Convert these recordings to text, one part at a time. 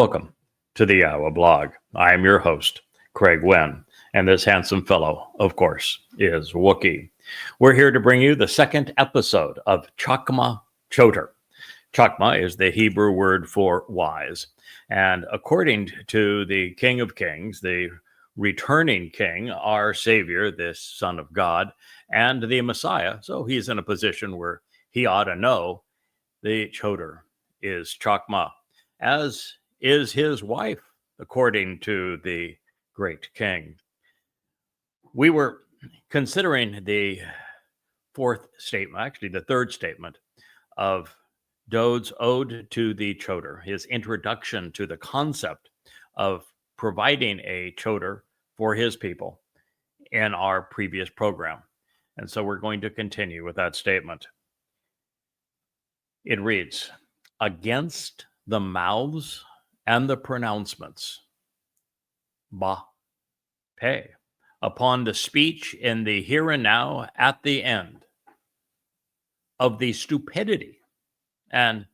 Welcome to the YAHOWAH blog. I am your host, Craig Winn, and this handsome fellow, of course, is Wookiee. We're here to bring you the second episode of Chakmah, Choter. Chakmah is the Hebrew word for wise, and according to the King of Kings, the returning King, our Savior, this Son of God, and the Messiah, so he's in a position where he ought to know the Choter is Chakmah, as is his wife, according to the great king. We were considering the fourth statement, actually the third statement of Dode's Ode to the Choter, his introduction to the concept of providing a Choter for his people in our previous program. And so we're going to continue with that statement. It reads, against the mouths and the pronouncements, pay, upon the speech in the here and now at the end of the stupidity and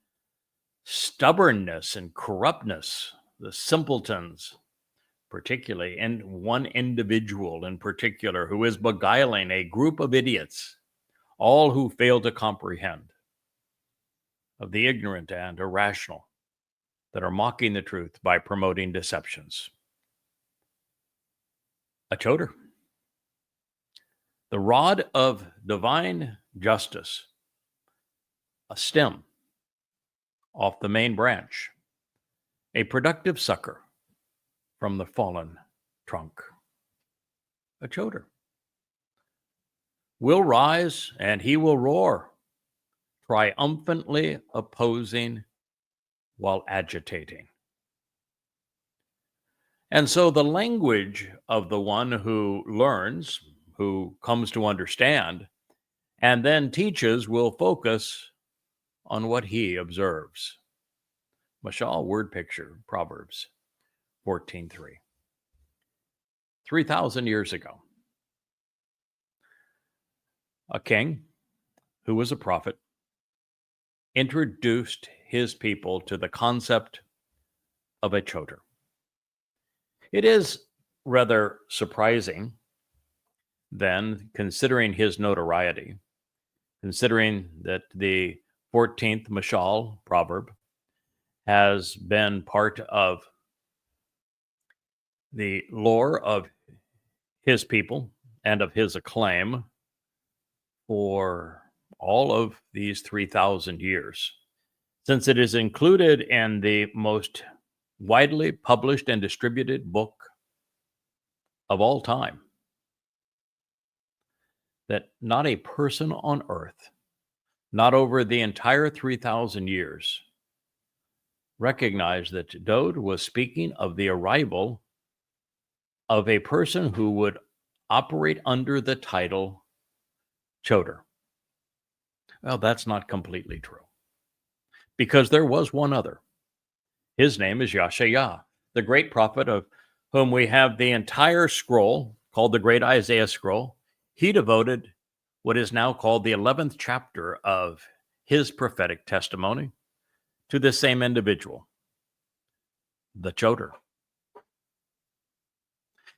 stubbornness and corruptness, the simpletons, particularly, and one individual in particular who is beguiling a group of idiots, all who fail to comprehend, of the ignorant and irrational that are mocking the truth by promoting deceptions. A Choter, the rod of divine justice, a stem off the main branch, a productive sucker from the fallen trunk. A Choter will rise and he will roar, triumphantly opposing while agitating. And so the language of the one who learns, who comes to understand, and then teaches will focus on what he observes. Mashal, word picture, Proverbs 14:3. 3,000 years ago, a king who was a prophet introduced his people to the concept of a Choter. It is rather surprising, then, considering his notoriety, considering that the 14th Mashal proverb has been part of the lore of his people and of his acclaim for all of these 3,000 years, since it is included in the most widely published and distributed book of all time, that not a person on earth, not over the entire 3,000 years, recognized that Dode was speaking of the arrival of a person who would operate under the title Choter. Well, that's not completely true, because there was one other. His name is Yahowah, the great prophet of whom we have the entire scroll called the Great Isaiah Scroll. He devoted what is now called the 11th chapter of his prophetic testimony to this same individual, the Choter.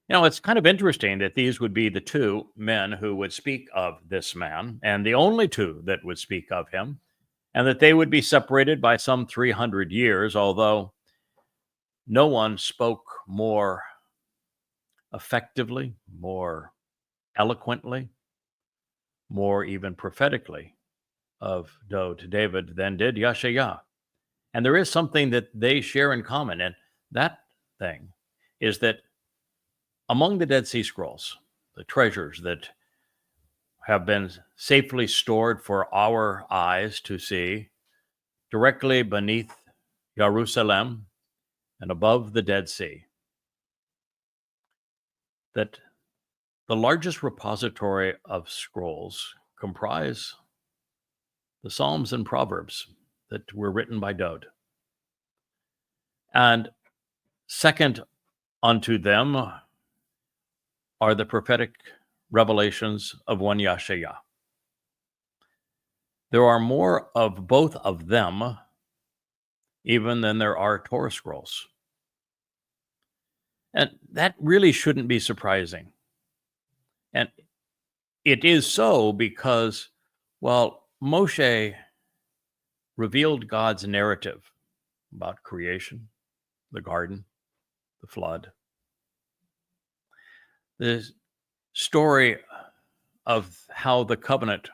You know, it's kind of interesting that these would be the two men who would speak of this man, and the only two that would speak of him, and that they would be separated by some 300 years, although no one spoke more effectively, more eloquently, more even prophetically of Dode, David, than did Yahowah. And there is something that they share in common, and that thing is that among the Dead Sea Scrolls, the treasures that have been safely stored for our eyes to see, directly beneath Jerusalem and above the Dead Sea, that the largest repository of scrolls comprise the Psalms and Proverbs that were written by Dode. And second unto them are the prophetic revelations of one Yahowah. There are more of both of them even than there are Torah scrolls. And that really shouldn't be surprising. And it is so because, well, Moshe revealed God's narrative about creation, the garden, the flood, the story of how the covenant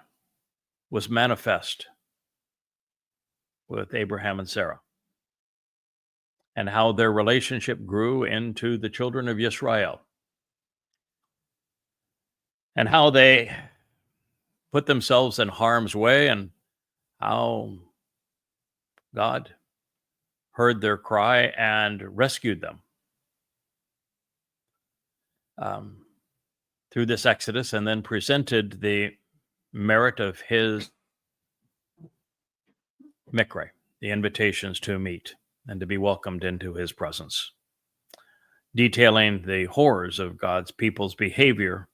was manifest with Abraham and Sarah, and how their relationship grew into the children of Israel, and how they put themselves in harm's way, and how God heard their cry and rescued them through this exodus, and then presented the merit of his mikre, the invitations to meet and to be welcomed into his presence, detailing the horrors of God's people's behavior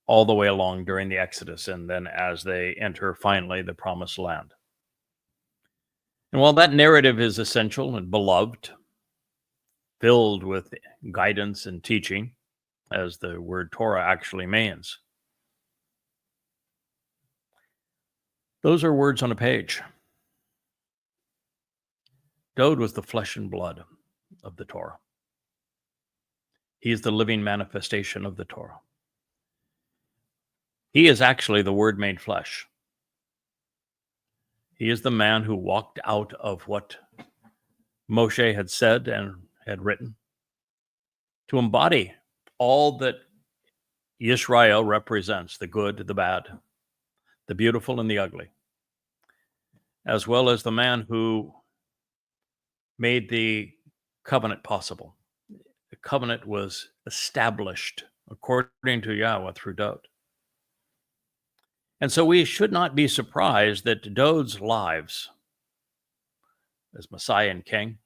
all the way along during the exodus, and then as they enter finally the promised land. And while that narrative is essential and beloved, filled with guidance and teaching, as the word Torah actually means, those are words on a page. Dowd was the flesh and blood of the Torah. He is the living manifestation of the Torah. He is actually the Word made flesh. He is the man who walked out of what Moshe had said and had written to embody all that Israel represents, the good, the bad, the beautiful, and the ugly, as well as the man who made the covenant possible. The covenant was established according to Yahweh through Dowd. And so we should not be surprised that Dowd's lives as Messiah and King,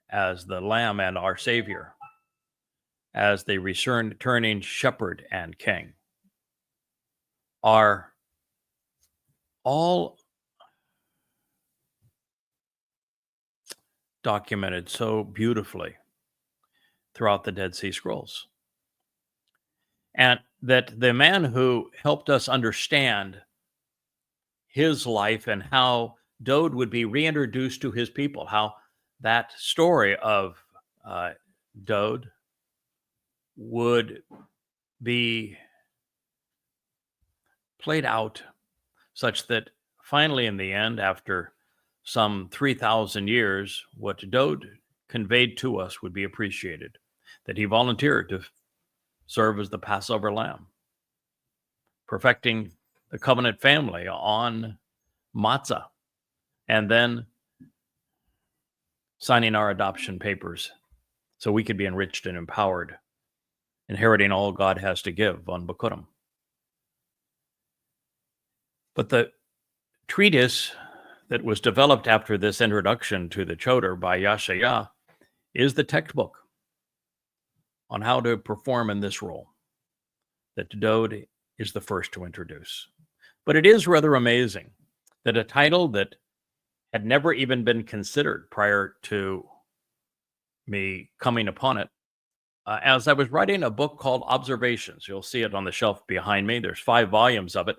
as the Lamb and our Savior, as the returning Shepherd and King, are all documented so beautifully throughout the Dead Sea Scrolls. And that the man who helped us understand his life and how Dowd would be reintroduced to his people, how that story of Dowd would be played out such that finally in the end, after some 3,000 years, what Dowd conveyed to us would be appreciated, that he volunteered to serve as the Passover lamb, perfecting the covenant family on matzah, and then signing our adoption papers so we could be enriched and empowered, inheriting all God has to give on Bikurim. But the treatise that was developed after this introduction to the Choter by Yahowah is the textbook on how to perform in this role that Dowd is the first to introduce. But it is rather amazing that a title that had never even been considered prior to me coming upon it, as I was writing a book called Observations. You'll see it on the shelf behind me. There's 5 volumes of it.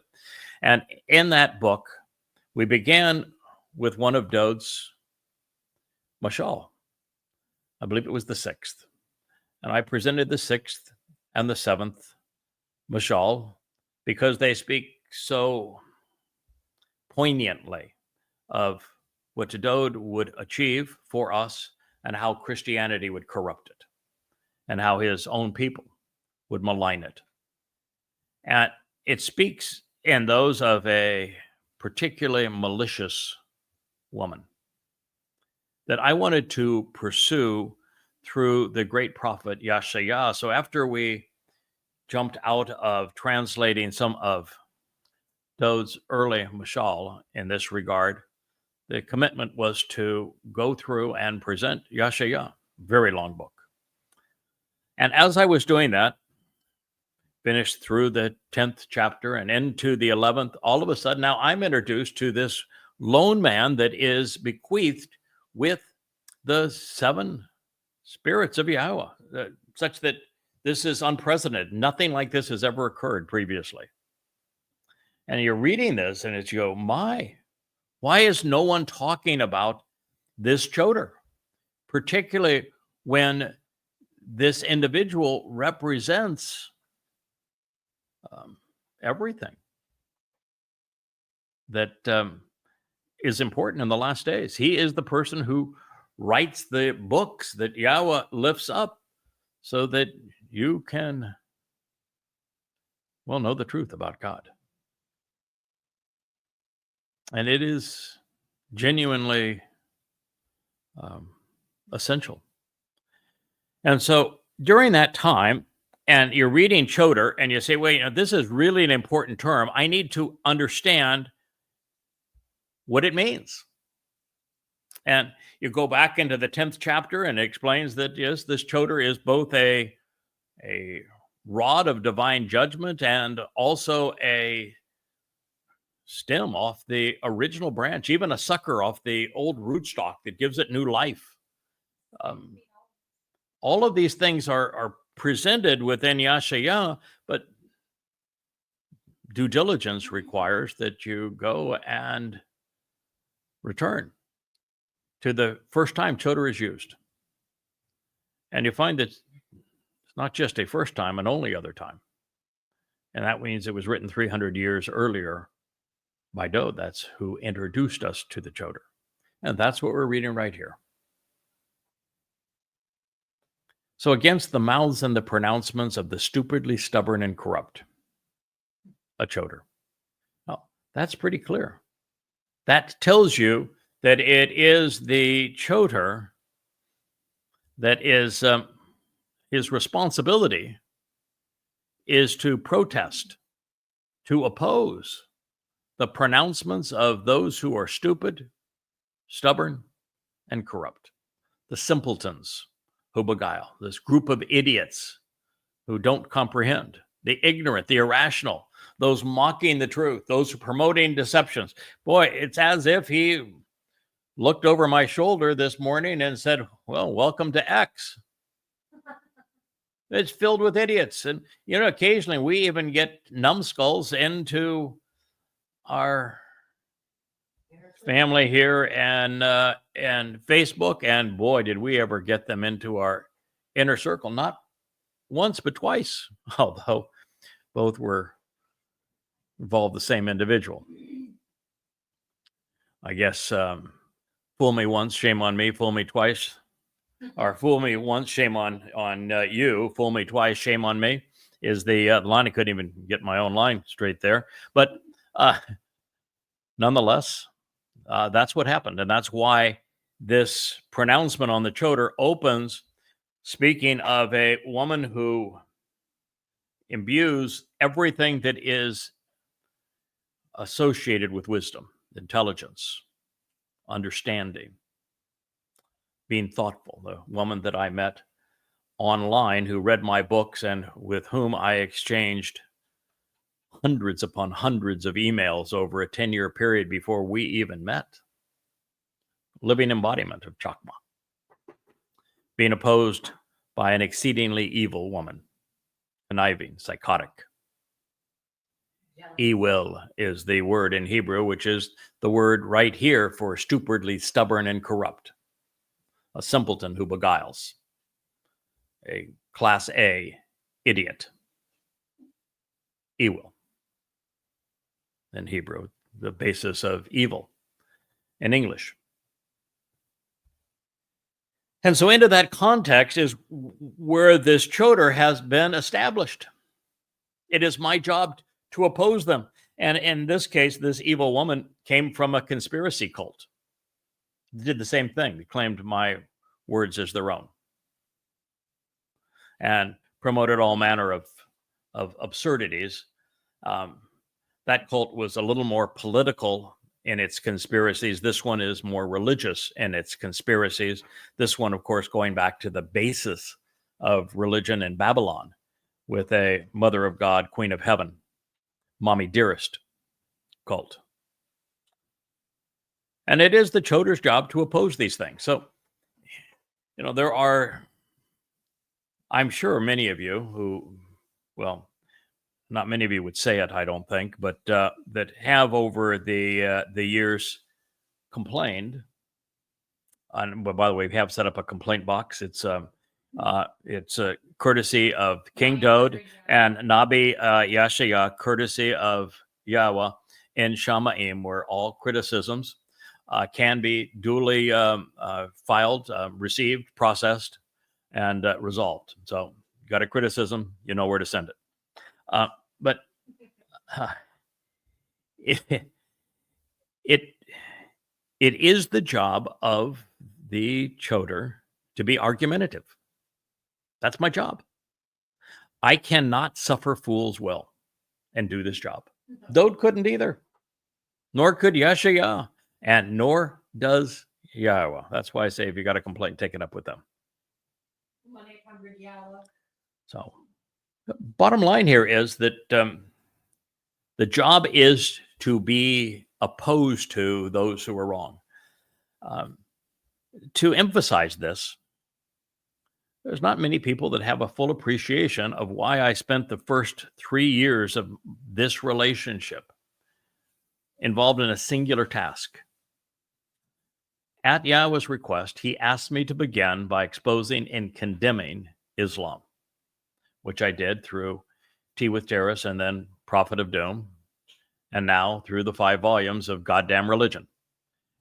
And in that book, we began with one of Dowd's mashal. I believe it was the 6th. And I presented the 6th and the 7th mashal because they speak so poignantly of what Dowd would achieve for us and how Christianity would corrupt it and how his own people would malign it. And it speaks in those of a particularly malicious woman that I wanted to pursue through the great prophet Yahowah. So after we jumped out of translating some of Dowd's early mashal in this regard, the commitment was to go through and present Yahowah, very long book. And as I was doing that, finished through the 10th chapter and into the 11th, all of a sudden now I'm introduced to this lone man that is bequeathed with the 7 spirits of Yahowah, such that this is unprecedented. Nothing like this has ever occurred previously. And you're reading this and it's, you go, why is no one talking about this Choter? Particularly when this individual represents everything that is important in the last days. He is the person who writes the books that Yahweh lifts up so that you can, know the truth about God. And it is genuinely essential. And so during that time, and you're reading Choter, and you say, wait, this is really an important term. I need to understand what it means. And you go back into the 10th chapter, and it explains that, yes, this Choter is both a rod of divine judgment and also a stem off the original branch, even a sucker off the old rootstock that gives it new life. All of these things are presented within Yashayah, but due diligence requires that you go and return to the first time Choter is used. And you find that it's not just a first time, and only other time. And that means it was written 300 years earlier by Dode. That's who introduced us to the Choter. And that's what we're reading right here. So against the mouths and the pronouncements of the stupidly stubborn and corrupt, a Choter. Well, that's pretty clear. That tells you that it is the Choter that is his responsibility is to protest, to oppose the pronouncements of those who are stupid, stubborn, and corrupt. The simpletons who beguile, this group of idiots who don't comprehend, the ignorant, the irrational, those mocking the truth, those promoting deceptions. Boy, it's as if he looked over my shoulder this morning and said, well, welcome to X. It's filled with idiots. And, occasionally we even get numbskulls into our family here and Facebook. And boy, did we ever get them into our inner circle. Not once, but twice, although both were involved the same individual. I guess fool me once, shame on me. Fool me twice, or fool me once, shame on you. Fool me twice, shame on me. Is the line. I couldn't even get my own line straight there. But nonetheless, that's what happened, and that's why this pronouncement on the Choter opens speaking of a woman who imbues everything that is associated with wisdom, intelligence, understanding, being thoughtful. The woman that I met online who read my books and with whom I exchanged hundreds upon hundreds of emails over a 10-year period before we even met. Living embodiment of Chakmah. Being opposed by an exceedingly evil woman, conniving, psychotic. Evil is the word in Hebrew, which is the word right here for stupidly stubborn and corrupt. A simpleton who beguiles. A class A idiot. Evil. In Hebrew, the basis of evil in English. And so into that context is where this Choter has been established. It is my job to oppose them. And in this case, this evil woman came from a conspiracy cult. Did the same thing. They claimed my words as their own. And promoted all manner of absurdities. That cult was a little more political in its conspiracies. This one is more religious in its conspiracies. This one, of course, going back to the basis of religion in Babylon with a Mother of God, Queen of Heaven, Mommy Dearest cult. And it is the Choter's job to oppose these things. So, there are I'm sure many of you who, well, not many of you would say it, I don't think, but that have over the years complained. But by the way, we have set up a complaint box. It's a courtesy of King Dode and Nabi Yashaya, courtesy of Yahweh in Shamaim, where all criticisms can be duly filed, received, processed, and resolved. So, you got a criticism, you know where to send it. But it, it it is the job of the Choter to be argumentative. That's my job. I cannot suffer fools well and do this job. Dode couldn't either, nor could Yashaya, and nor does Yahowah. That's why I say if you got a complaint, take it up with them. 1-800-YAHOWAH. So, the bottom line here is that the job is to be opposed to those who are wrong. To emphasize this, there's not many people that have a full appreciation of why I spent the first 3 years of this relationship involved in a singular task. At Yahweh's request, he asked me to begin by exposing and condemning Islam, which I did through Tea with Terrorists and then Prophet of Doom, and now through the 5 volumes of Goddamn Religion.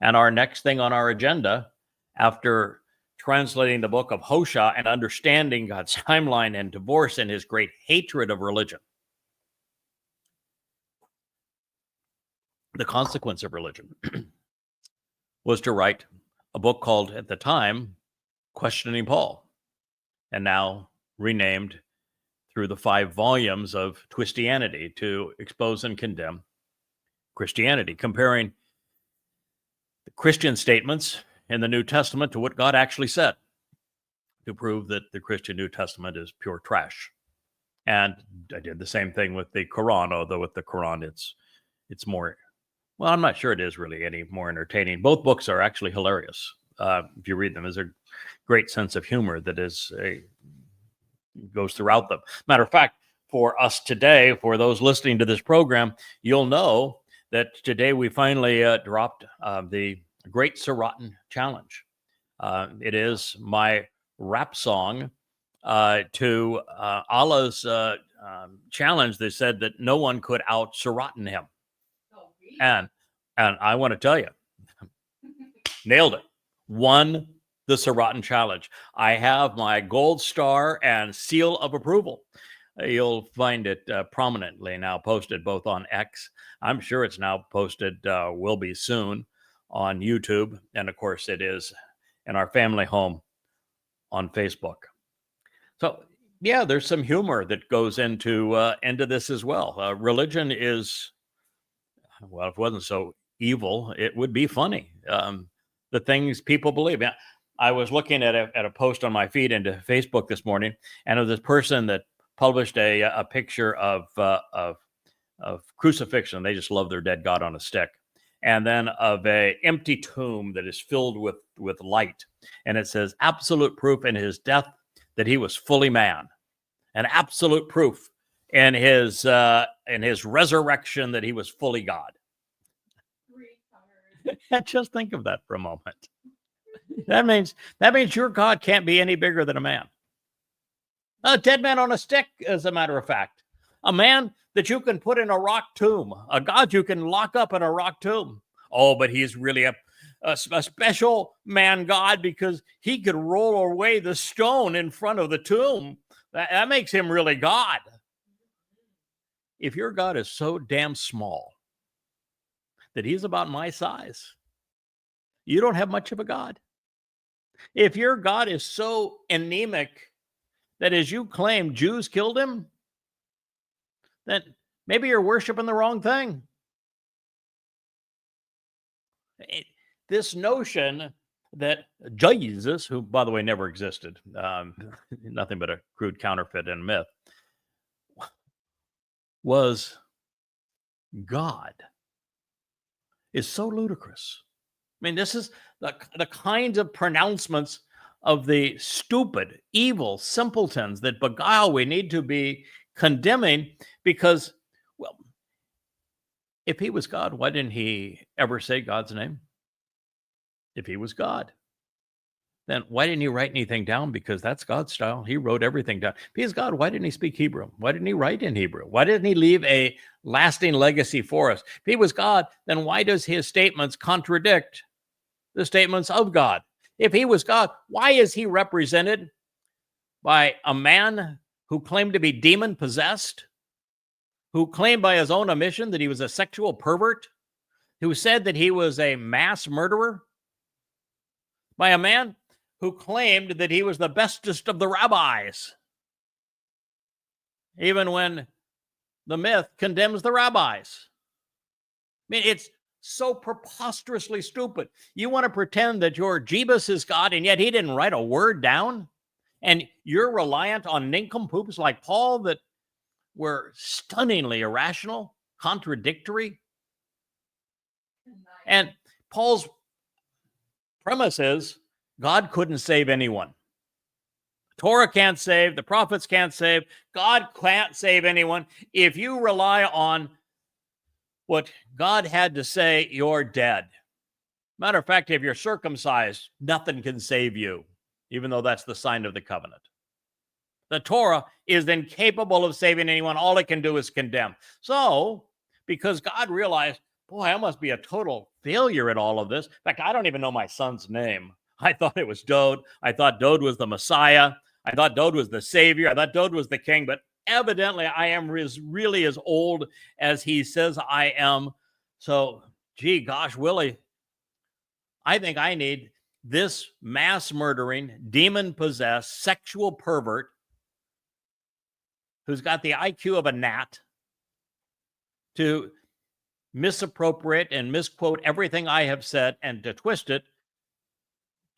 And our next thing on our agenda, after translating the book of Hosea and understanding God's timeline and divorce and his great hatred of religion, the consequence of religion, was to write a book called, at the time, Questioning Paul, and now renamed through the 5 volumes of Twistianity, to expose and condemn Christianity, comparing the Christian statements in the New Testament to what God actually said, to prove that the Christian New Testament is pure trash. And I did the same thing with the Quran, although with the Quran it's more, well, I'm not sure it is really any more entertaining. Both books are actually hilarious. If you read them, there's a great sense of humor that goes throughout them. Matter of fact, for us today, for those listening to this program, you'll know that today we finally dropped the Great Siratan Challenge. It is my rap song to Allah's challenge. They said that no one could out Siratan him. Oh, really? And I want to tell you, nailed it. Won the Siratan Challenge. I have my gold star and seal of approval. You'll find it prominently now posted both on X. I'm sure it's now posted, will be soon, on YouTube. And of course, it is in our family home on Facebook. So, yeah, there's some humor that goes into this as well. Religion is, well, if it wasn't so evil, it would be funny. The things people believe. I was looking at a post on my feed into Facebook this morning, and of this person that published a picture of crucifixion. They just love their dead God on a stick. And then of a empty tomb that is filled with light. And it says, absolute proof in his death that he was fully man, and absolute proof in his resurrection that he was fully God. Just think of that for a moment. That means your God can't be any bigger than a man. A dead man on a stick, as a matter of fact. A man that you can put in a rock tomb. A God you can lock up in a rock tomb. Oh, but he's really a special man God, because he could roll away the stone in front of the tomb. That makes him really God. If your God is so damn small that he's about my size, you don't have much of a God. If your God is so anemic that, as you claim, Jews killed him, then maybe you're worshiping the wrong thing. This notion that Jesus, who, by the way, never existed, nothing but a crude counterfeit and myth, was God, is so ludicrous. I mean, this is the kinds of pronouncements of the stupid, evil simpletons that beguile we need to be condemning because, well, if he was God, why didn't he ever say God's name? If he was God, then why didn't he write anything down? Because that's God's style. He wrote everything down. If he's God, why didn't he speak Hebrew? Why didn't he write in Hebrew? Why didn't he leave a lasting legacy for us? If he was God, then why does his statements contradict the statements of God? If he was God, why is he represented by a man who claimed to be demon possessed, who claimed by his own admission that he was a sexual pervert, who said that he was a mass murderer, by a man who claimed that he was the bestest of the rabbis, even when the myth condemns the rabbis? I mean, it's so preposterously stupid. You want to pretend that your Jeebus is God, and yet he didn't write a word down? And you're reliant on nincompoops like Paul that were stunningly irrational, contradictory? And Paul's premise is God couldn't save anyone. Torah can't save, the prophets can't save, God can't save anyone. If you rely on what God had to say, you're dead. Matter of fact, if you're circumcised, nothing can save you, even though that's the sign of the covenant. The Torah is incapable of saving anyone. All it can do is condemn. So, because God realized, boy, I must be a total failure at all of this. In fact, I don't even know my son's name. I thought it was Dode. I thought Dode was the Messiah. I thought Dode was the Savior. I thought Dode was the king. But evidently, I am really as old as he says I am. So, gee, gosh, Willie, I think I need this mass murdering, demon possessed, sexual pervert who's got the IQ of a gnat to misappropriate and misquote everything I have said and to twist it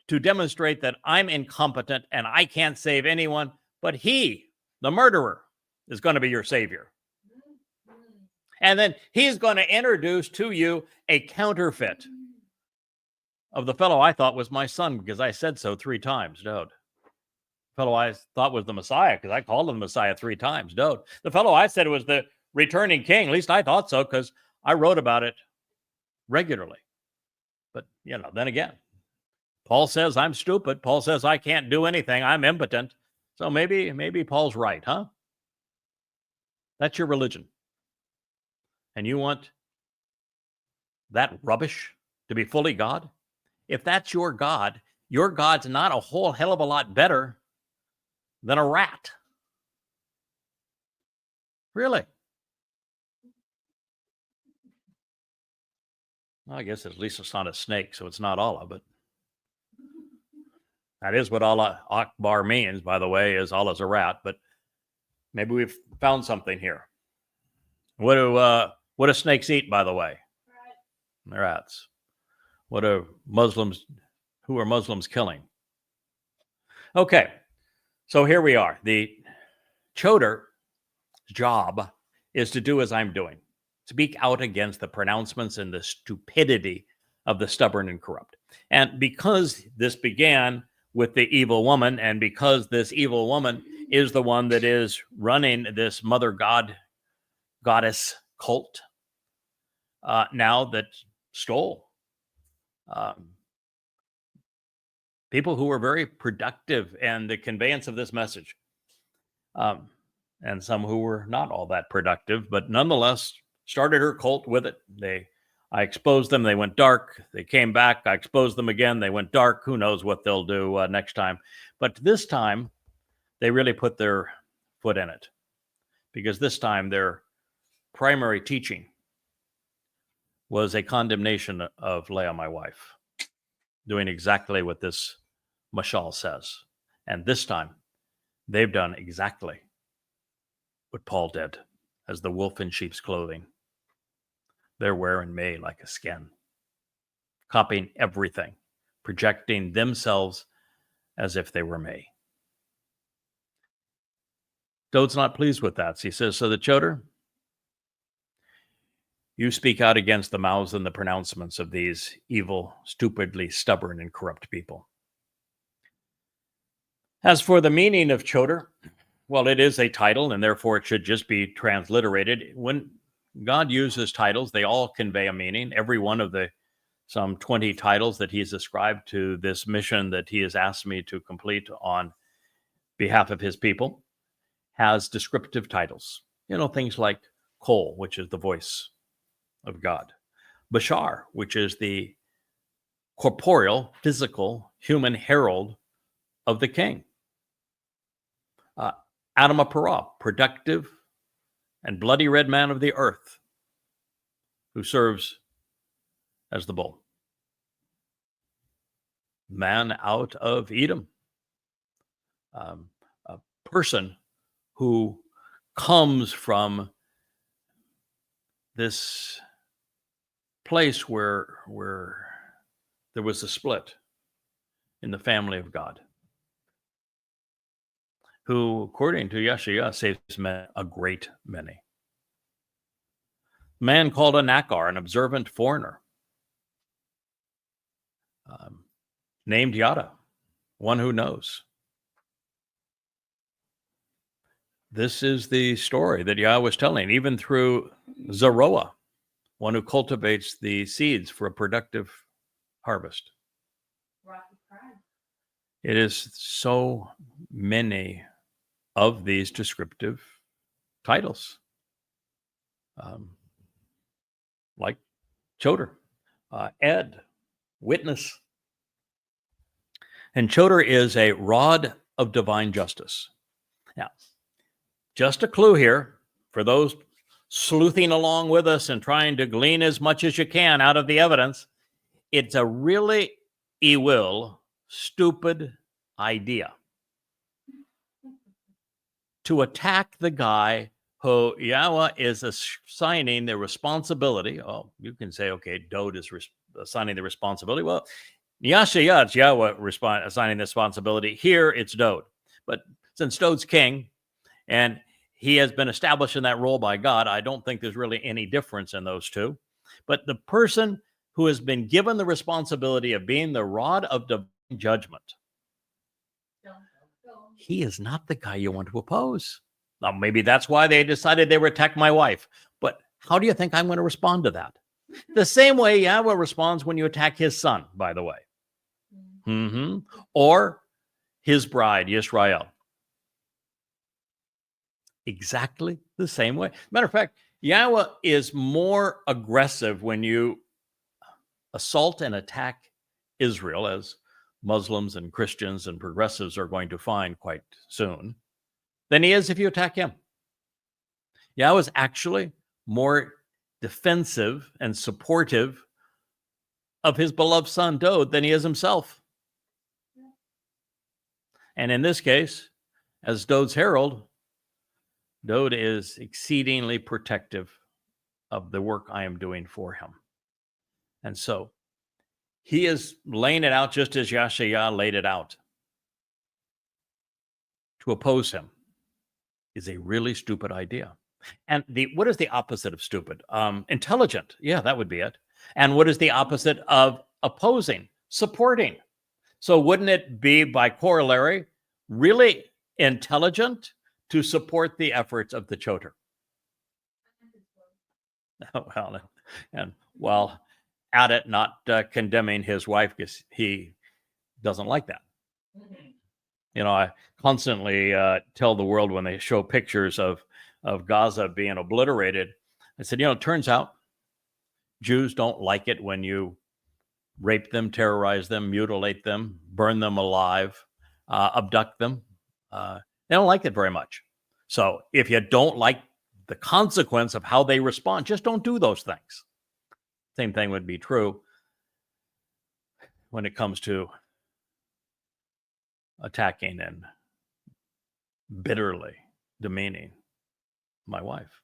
to demonstrate that I'm incompetent and I can't save anyone, but he, the murderer, is going to be your savior. And then he's going to introduce to you a counterfeit of the fellow I thought was my son because I said so 3 times, Dode. The fellow I thought was the Messiah because I called him the Messiah 3 times, Dode. The fellow I said was the returning king, at least I thought so because I wrote about it regularly. But, then again, Paul says I'm stupid. Paul says I can't do anything. I'm impotent. So maybe Paul's right, huh? That's your religion. And you want that rubbish to be fully God? If that's your God's not a whole hell of a lot better than a rat. Really? Well, I guess at least it's not a snake, so it's not Allah, but that is what Allah Akbar means, by the way, is Allah's a rat, but maybe we've found something here. What do snakes eat, by the way? Rats. Who are Muslims killing? Okay, so here we are. The Choter's job is to do as I'm doing. Speak out against the pronouncements and the stupidity of the stubborn and corrupt. And because this began with the evil woman, and because this evil woman is the one that is running this mother goddess cult now that stole people who were very productive in the conveyance of this message, and some who were not all that productive, but nonetheless started her cult with it. I exposed them. They went dark. They came back. I exposed them again. They went dark. Who knows what they'll do next time. But this time, they really put their foot in it, because this time their primary teaching was a condemnation of Leah, my wife, doing exactly what this mashal says. And this time, they've done exactly what Paul did as the wolf in sheep's clothing. They're wearing me like a skin, copying everything, projecting themselves as if they were me. Dode's not pleased with that. So he says, so the Choter, you speak out against the mouths and the pronouncements of these evil, stupidly stubborn and corrupt people. As for the meaning of Choter, well, it is a title, and therefore it should just be transliterated. When God uses titles, they all convey a meaning. Every one of the some 20 titles that he's ascribed to this mission that he has asked me to complete on behalf of his people has descriptive titles. Things like Kol, which is the voice of God. Bashar, which is the corporeal, physical, human herald of the king. Adama Parah, productive and bloody red man of the earth, who serves as the bull. Man out of Edom, a person who comes from this place where there was a split in the family of God, who, according to Yahowah, saves men a great many. Man called a Nakar, an observant foreigner, named Yada, one who knows. This is the story that Yahweh was telling, even through Zeroah, one who cultivates the seeds for a productive harvest. It is so many of these descriptive titles, like Choter, Ed, Witness. And Choter is a rod of divine justice. Now, just a clue here for those sleuthing along with us and trying to glean as much as you can out of the evidence. It's a really stupid idea to attack the guy who Yahweh is assigning the responsibility. Oh, you can say, okay, Dode is assigning the responsibility. Well, Yahowah, it's Yahweh assigning the responsibility. Here, it's Dode. But since Dode's king, and he has been established in that role by God, I don't think there's really any difference in those two. But the person who has been given the responsibility of being the rod of divine judgment, he is not the guy you want to oppose. Now, maybe that's why they decided they would attack my wife. But how do you think I'm going to respond to that? The same way Yahweh responds when you attack his son, by the way. Or his bride, Yisrael. Exactly the same way. Matter of fact, Yahweh is more aggressive when you assault and attack Israel, as Muslims and Christians and progressives are going to find quite soon, than he is if you attack him. Yahweh is actually more defensive and supportive of his beloved son Dode than he is himself. And in this case, as Dode's herald, Dode is exceedingly protective of the work I am doing for him. And so he is laying it out just as Yahowah laid it out. To oppose him is a really stupid idea. And what is the opposite of stupid? Intelligent. Yeah, that would be it. And what is the opposite of opposing? Supporting. So wouldn't it be, by corollary, really intelligent to support the efforts of the Choter? Well, and while at it, not condemning his wife because he doesn't like that. I constantly tell the world when they show pictures of Gaza being obliterated, I said, it turns out Jews don't like it when you rape them, terrorize them, mutilate them, burn them alive, abduct them. They don't like it very much. So if you don't like the consequence of how they respond, just don't do those things. Same thing would be true when it comes to attacking and bitterly demeaning my wife.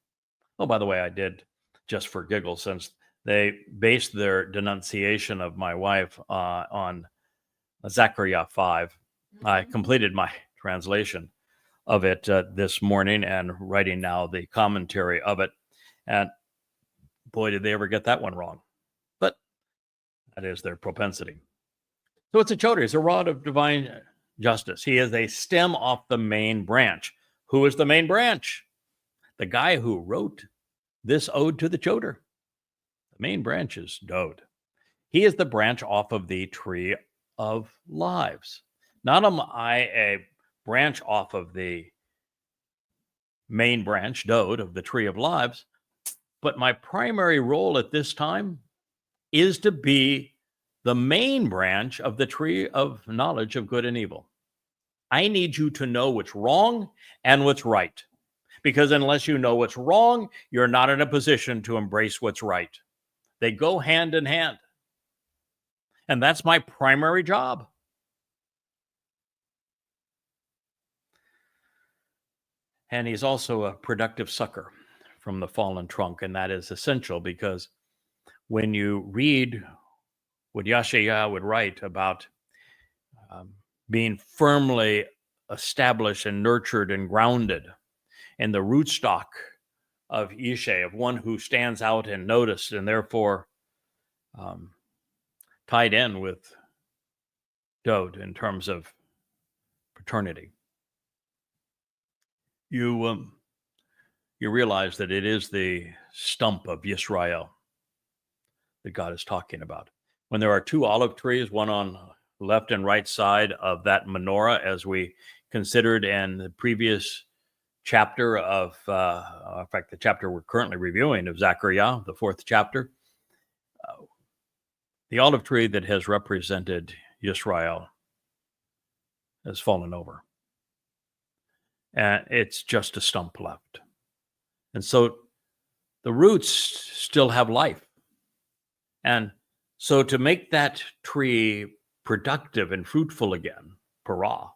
Oh, by the way, I did, just for giggles, since they based their denunciation of my wife on Zechariah 5. I completed my translation of it this morning and writing now the commentary of it. And boy, did they ever get that one wrong. But that is their propensity. So it's a Choter. It's a rod of divine justice. He is a stem off the main branch. Who is the main branch? The guy who wrote this ode to the Choter. The main branch is Dode. He is the branch off of the tree of lives. Not am I a branch off of the main branch, Dode, of the tree of lives, but my primary role at this time is to be the main branch of the tree of knowledge of good and evil. I need you to know what's wrong and what's right, because unless you know what's wrong, you're not in a position to embrace what's right. They go hand in hand. And that's my primary job. And he's also a productive sucker from the fallen trunk. And that is essential, because when you read what Yahowah would write about being firmly established and nurtured and grounded in the rootstock of Ishe, of one who stands out and noticed, and therefore tied in with Dode in terms of paternity, you realize that it is the stump of Yisrael that God is talking about. When there are two olive trees, one on left and right side of that menorah, as we considered in the previous chapter of, in fact, the chapter we're currently reviewing of Zechariah, the 4th chapter, the olive tree that has represented Yisrael has fallen over. And it's just a stump left. And so the roots still have life. And so to make that tree productive and fruitful again, Parah,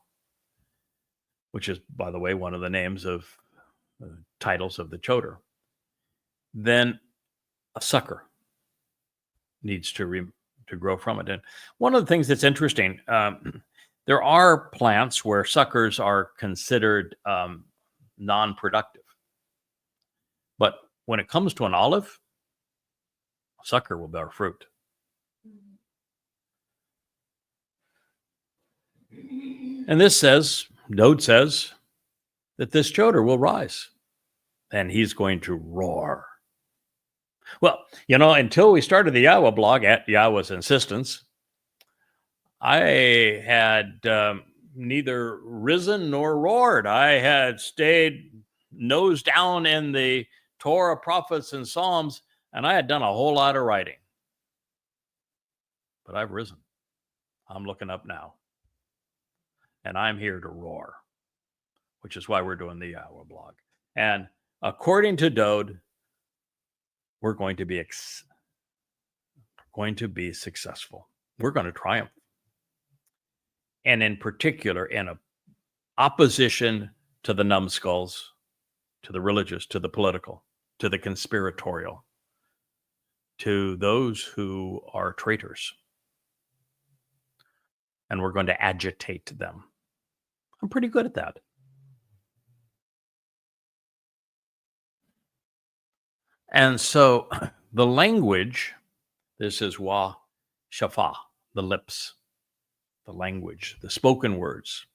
which is, by the way, one of the names of titles of the Choter, then a sucker needs to grow from it. And one of the things that's interesting, there are plants where suckers are considered non-productive. But when it comes to an olive, a sucker will bear fruit. And this says, Dode says, that this Choter will rise and he's going to roar. Well, until we started the YAHOWAH blog at YAHOWAH's insistence, I had neither risen nor roared. I had stayed nose down in the Torah, prophets, and Psalms, and I had done a whole lot of writing. But I've risen. I'm looking up now. And I'm here to roar, which is why we're doing the YAHOWAH blog. And according to Dode, we're going to be successful. We're going to triumph. And in particular, in opposition to the numbskulls, to the religious, to the political, to the conspiratorial, to those who are traitors. And we're going to agitate them. I'm pretty good at that. And so the language, this is shafah, the lips, the language, the spoken words,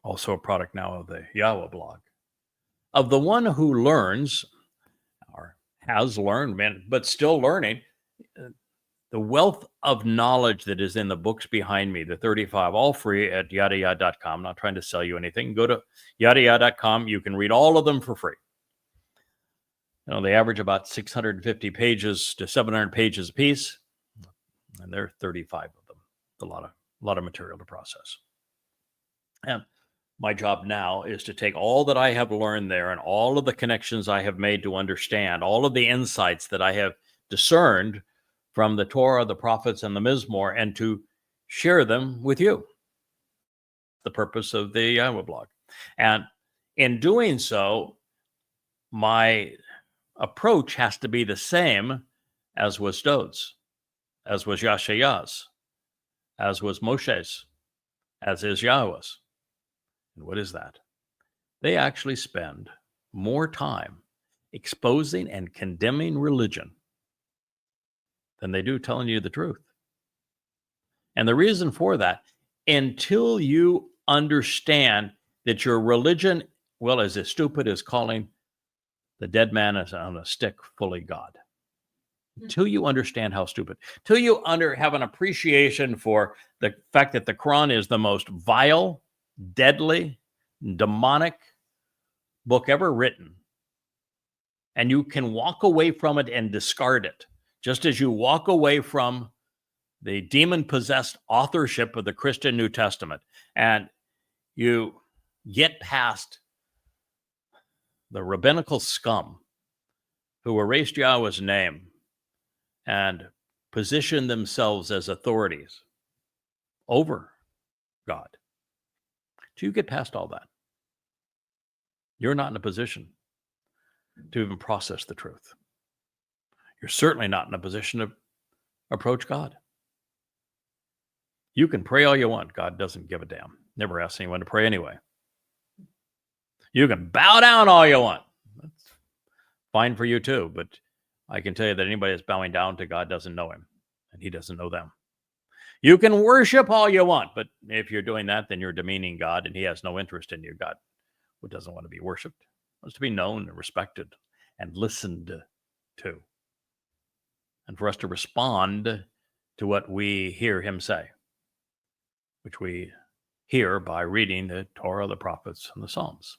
also a product now of the YAHOWAH blog, of the one who learns, or has learned, but still learning, the wealth of knowledge that is in the books behind me, the 35, all free at yadayah.com. I'm not trying to sell you anything. Go to yadayah.com. You can read all of them for free. They average about 650 pages to 700 pages a piece, and there are 35 of them. It's a lot of material to process. And my job now is to take all that I have learned there and all of the connections I have made to understand, all of the insights that I have discerned from the Torah, the prophets, and the Mizmor, and to share them with you. The purpose of the YAHOWAH blog. And in doing so, my approach has to be the same as was Dode's, as was Yahowah's, as was Moshe's, as is YAHOWAH's. And what is that? They actually spend more time exposing and condemning religion than they do telling you the truth. And the reason for that, until you understand that your religion, well, is as stupid as calling the dead man on a stick fully God. Until you understand how stupid, till you have an appreciation for the fact that the Quran is the most vile, deadly, demonic book ever written, and you can walk away from it and discard it, just as you walk away from the demon-possessed authorship of the Christian New Testament, and you get past the rabbinical scum who erased Yahweh's name and position themselves as authorities over God. Till you get past all that, you're not in a position to even process the truth. You're certainly not in a position to approach God. You can pray all you want. God doesn't give a damn. Never asks anyone to pray anyway. You can bow down all you want. That's fine for you too, but I can tell you that anybody that's bowing down to God doesn't know him, and he doesn't know them. You can worship all you want, but if you're doing that, then you're demeaning God, and he has no interest in you. God who doesn't want to be worshipped, wants to be known and respected and listened to, and for us to respond to what we hear him say, which we hear by reading the Torah, the prophets, and the Psalms.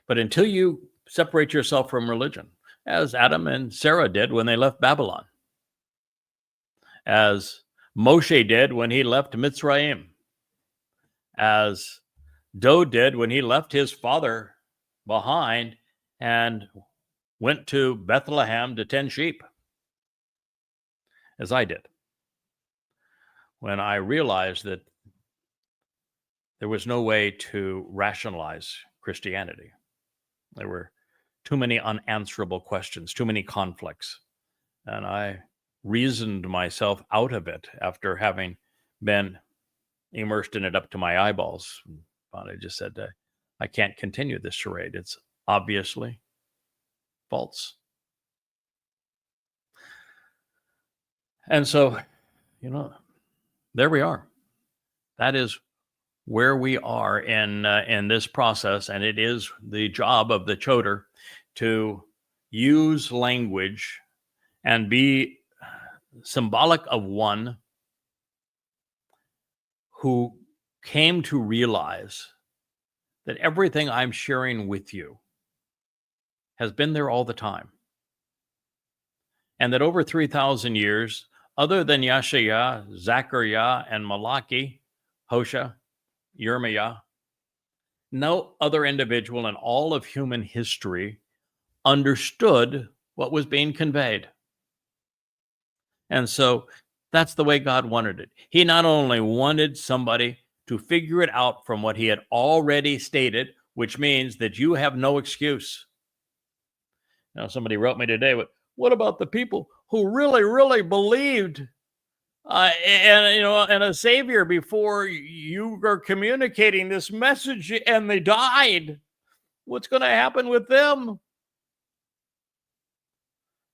But until you separate yourself from religion, as Adam and Sarah did when they left Babylon, as Moshe did when he left Mitzrayim, as Doe did when he left his father behind and went to Bethlehem to tend sheep, as I did, when I realized that there was no way to rationalize Christianity. There were too many unanswerable questions, too many conflicts. And I reasoned myself out of it after having been immersed in it up to my eyeballs. I just said, I can't continue this charade. It's obviously false. And so, there we are. That is where we are in this process, and it is the job of the Choter to use language and be symbolic of one who came to realize that everything I'm sharing with you has been there all the time, and that over 3,000 years, other than Yeshaya, Zechariah, and Malachi, Hosea, Yirmiah, no other individual in all of human history understood what was being conveyed. And so that's the way God wanted it. He not only wanted somebody to figure it out from what he had already stated, which means that you have no excuse. Somebody wrote me today, what about the people who really, really believed and a savior before you are communicating this message and they died? What's going to happen with them?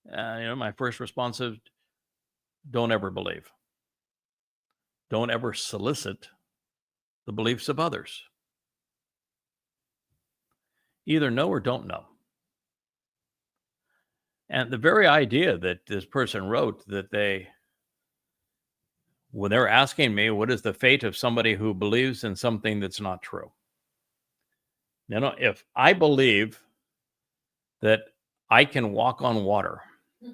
My first response is, don't ever believe. Don't ever solicit the beliefs of others. Either know or don't know. And the very idea that this person wrote that when they're asking me, what is the fate of somebody who believes in something that's not true? If I believe that I can walk on water, it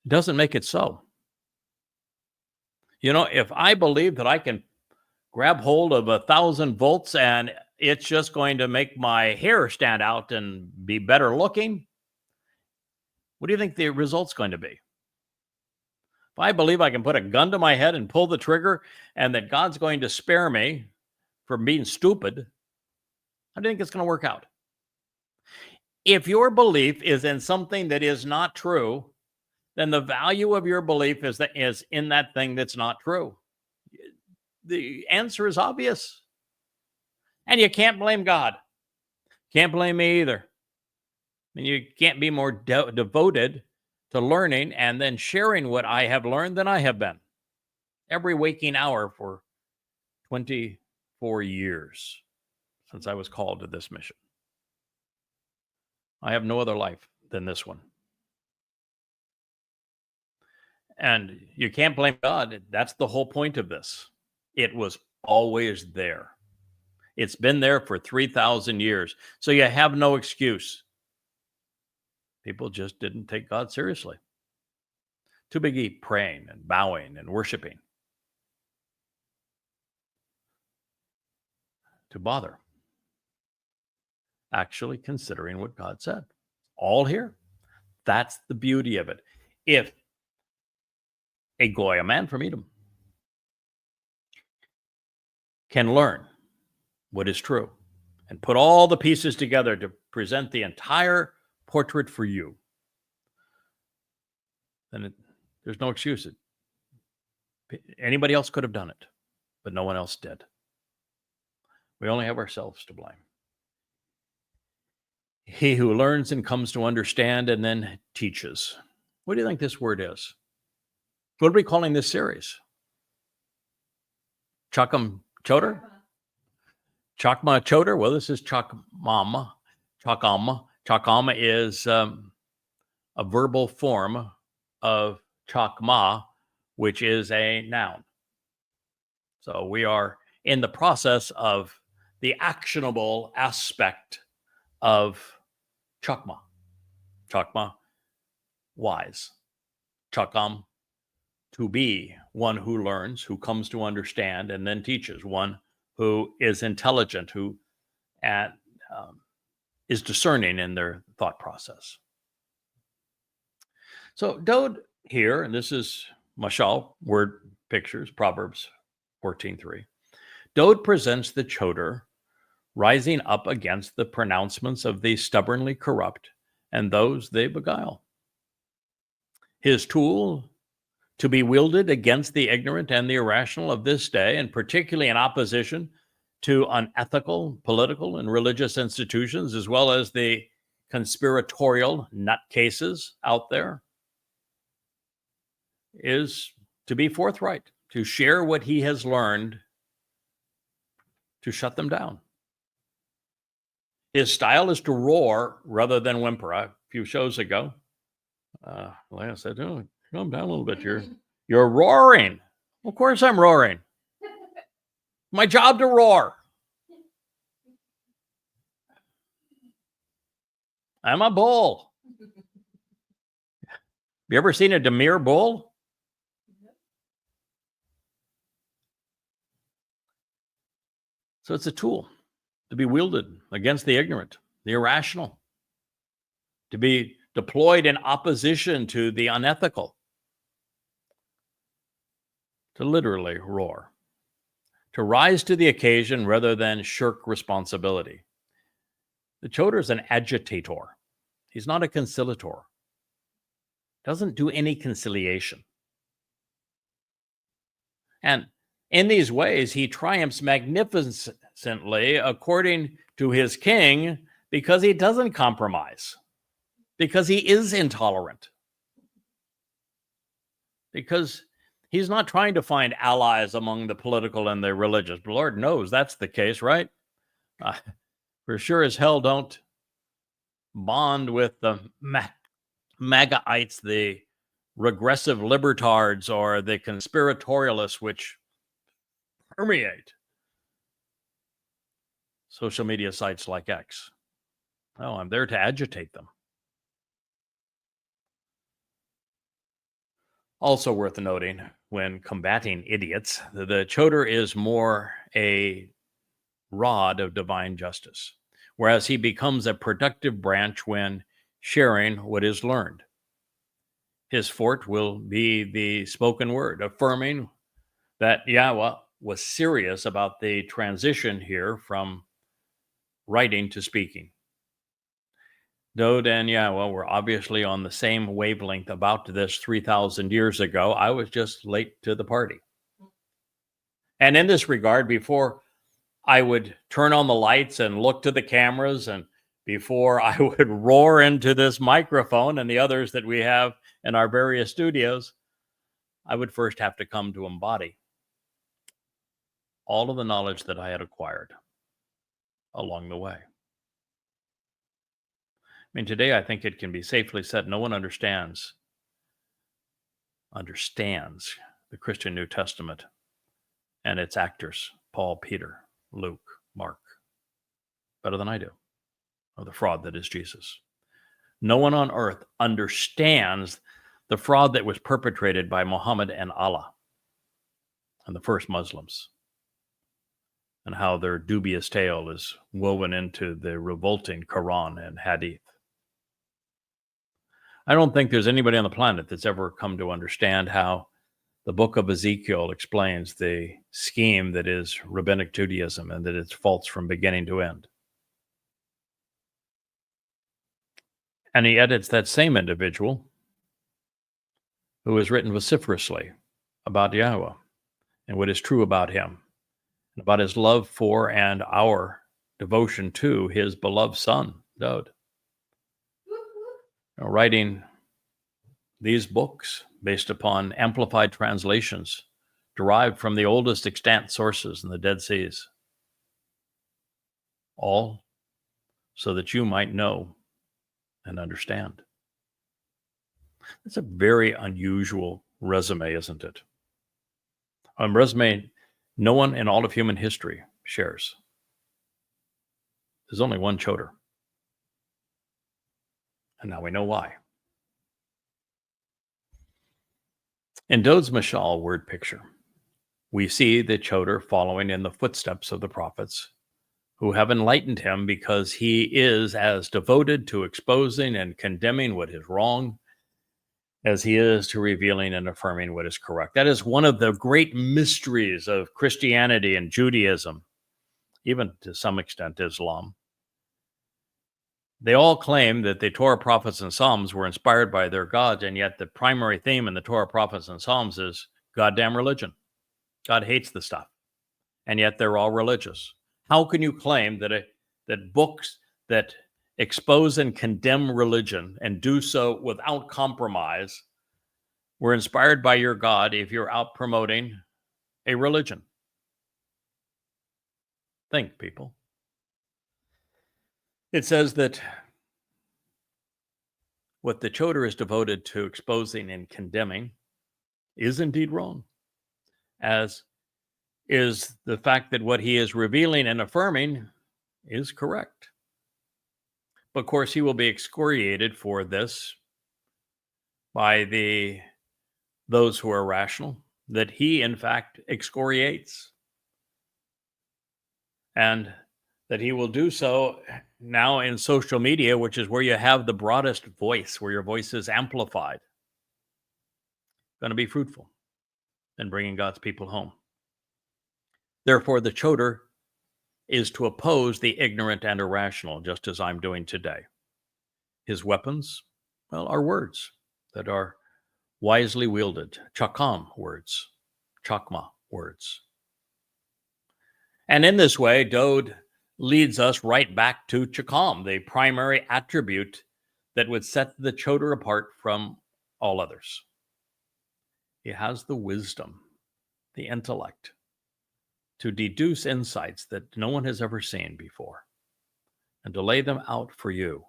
doesn't make it so. If I believe that I can grab hold of 1,000 volts and it's just going to make my hair stand out and be better looking, what do you think the result's going to be? If I believe I can put a gun to my head and pull the trigger and that God's going to spare me from being stupid, how do you think it's going to work out? If your belief is in something that is not true, then the value of your belief is in that thing that's not true. The answer is obvious. And you can't blame God. Can't blame me either. You can't be more devoted to learning and then sharing what I have learned than I have been. every waking hour for 24 years since I was called to this mission. I have no other life than this one. And you can't blame God. That's the whole point of this. It was always there. It's been there for 3,000 years. So you have no excuse. People just didn't take God seriously. Too busy praying and bowing and worshiping to bother actually considering what God said. All here. That's the beauty of it. If a goy, a man from Edom, can learn what is true and put all the pieces together to present the entire portrait for you, then there's no excuse. Anybody else could have done it, but no one else did. We only have ourselves to blame. He who learns and comes to understand and then teaches. What do you think this word is? What are we calling this series? Choter? Chakmah, Choter? Well, this is Chakmah. Chakmah is a verbal form of Chakmah, which is a noun. So we are in the process of the actionable aspect of Chakmah. Chakmah, wise. Chakam, to be one who learns, who comes to understand, and then teaches. One who is intelligent, who is discerning in their thought process. So Dode here, and this is Mashal, word pictures, Proverbs 14:3. Dode presents the Choter rising up against the pronouncements of the stubbornly corrupt and those they beguile. His tool to be wielded against the ignorant and the irrational of this day, and particularly in opposition to unethical political and religious institutions, as well as the conspiratorial nutcases out there, is to be forthright, to share what he has learned, to shut them down. His style is to roar rather than whimper. A few shows ago, I said, "Oh, calm down a little bit. You're roaring." Of course I'm roaring. My job to roar. I'm a bull. Have you ever seen a demure bull? So it's a tool to be wielded against the ignorant, the irrational, to be deployed in opposition to the unethical, to literally roar, to rise to the occasion rather than shirk responsibility. The Choter is an agitator. He's not a conciliator. Doesn't do any conciliation. And in these ways, he triumphs magnificently according to his king because he doesn't compromise, because he is intolerant, because he's not trying to find allies among the political and the religious. The Lord knows that's the case, right? For sure as hell don't bond with the MAGAites, the regressive libertards, or the conspiratorialists, which permeate social media sites like X. Oh, I'm there to agitate them. Also worth noting, when combating idiots, the Choter is more a rod of divine justice, whereas he becomes a productive branch when sharing what is learned. His fort will be the spoken word, affirming that Yahowah was serious about the transition here from writing to speaking. Dode and Yahowah were obviously on the same wavelength about this 3,000 years ago. I was just late to the party. And in this regard, before I would turn on the lights and look to the cameras, and before I would roar into this microphone and the others that we have in our various studios, I would first have to come to embody all of the knowledge that I had acquired along the way. I mean, today I think it can be safely said no one understands the Christian New Testament and its actors, Paul, Peter, Luke, Mark, better than I do, of the fraud that is Jesus. No one on earth understands the fraud that was perpetrated by Muhammad and Allah and the first Muslims, and how their dubious tale is woven into the revolting Quran and Hadith. I don't think there's anybody on the planet that's ever come to understand how the book of Ezekiel explains the scheme that is rabbinic Judaism and that it's false from beginning to end. And yet it's that same individual who has written vociferously about Yahowah and what is true about him, and about his love for and our devotion to his beloved son, Dowd. Writing these books based upon amplified translations derived from the oldest extant sources in the Dead Seas, all so that you might know and understand. It's a very unusual resume, isn't it? A resume no one in all of human history shares. There's only one Choter. And now we know why. In Dowd's Mashal word picture, we see the Choter following in the footsteps of the prophets who have enlightened him, because he is as devoted to exposing and condemning what is wrong as he is to revealing and affirming what is correct. That is one of the great mysteries of Christianity and Judaism, even to some extent Islam. They all claim that the Torah, prophets, and Psalms were inspired by their gods, and yet the primary theme in the Torah, prophets, and Psalms is goddamn religion. God hates the stuff, and yet they're all religious. How can you claim that books that expose and condemn religion and do so without compromise were inspired by your God if you're out promoting a religion? Think, people. It says that what the Choter is devoted to exposing and condemning is indeed wrong, as is the fact that what he is revealing and affirming is correct. But of course, he will be excoriated for this by those who are rational, that he, in fact, excoriates. And that he will do so now in social media, which is where you have the broadest voice, where your voice is amplified. Going to be fruitful in bringing God's people home. Therefore, the Choter is to oppose the ignorant and irrational, just as I'm doing today. His weapons, well, are words that are wisely wielded, Chakmah words, And in this way, Dowd leads us right back to Chakmah, the primary attribute that would set the Choter apart from all others. He has the wisdom, the intellect, to deduce insights that no one has ever seen before, and to lay them out for you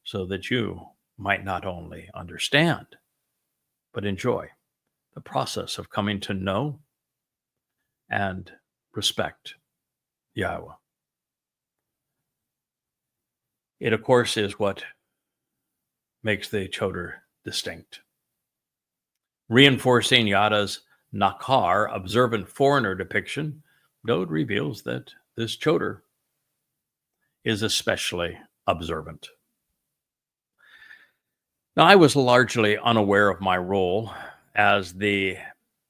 so that you might not only understand, but enjoy the process of coming to know and respect Yahowah. It, of course, is what makes the Choter distinct. Reinforcing Yada's Nakar, observant foreigner depiction, Dowd reveals that this Choter is especially observant. Now, I was largely unaware of my role as the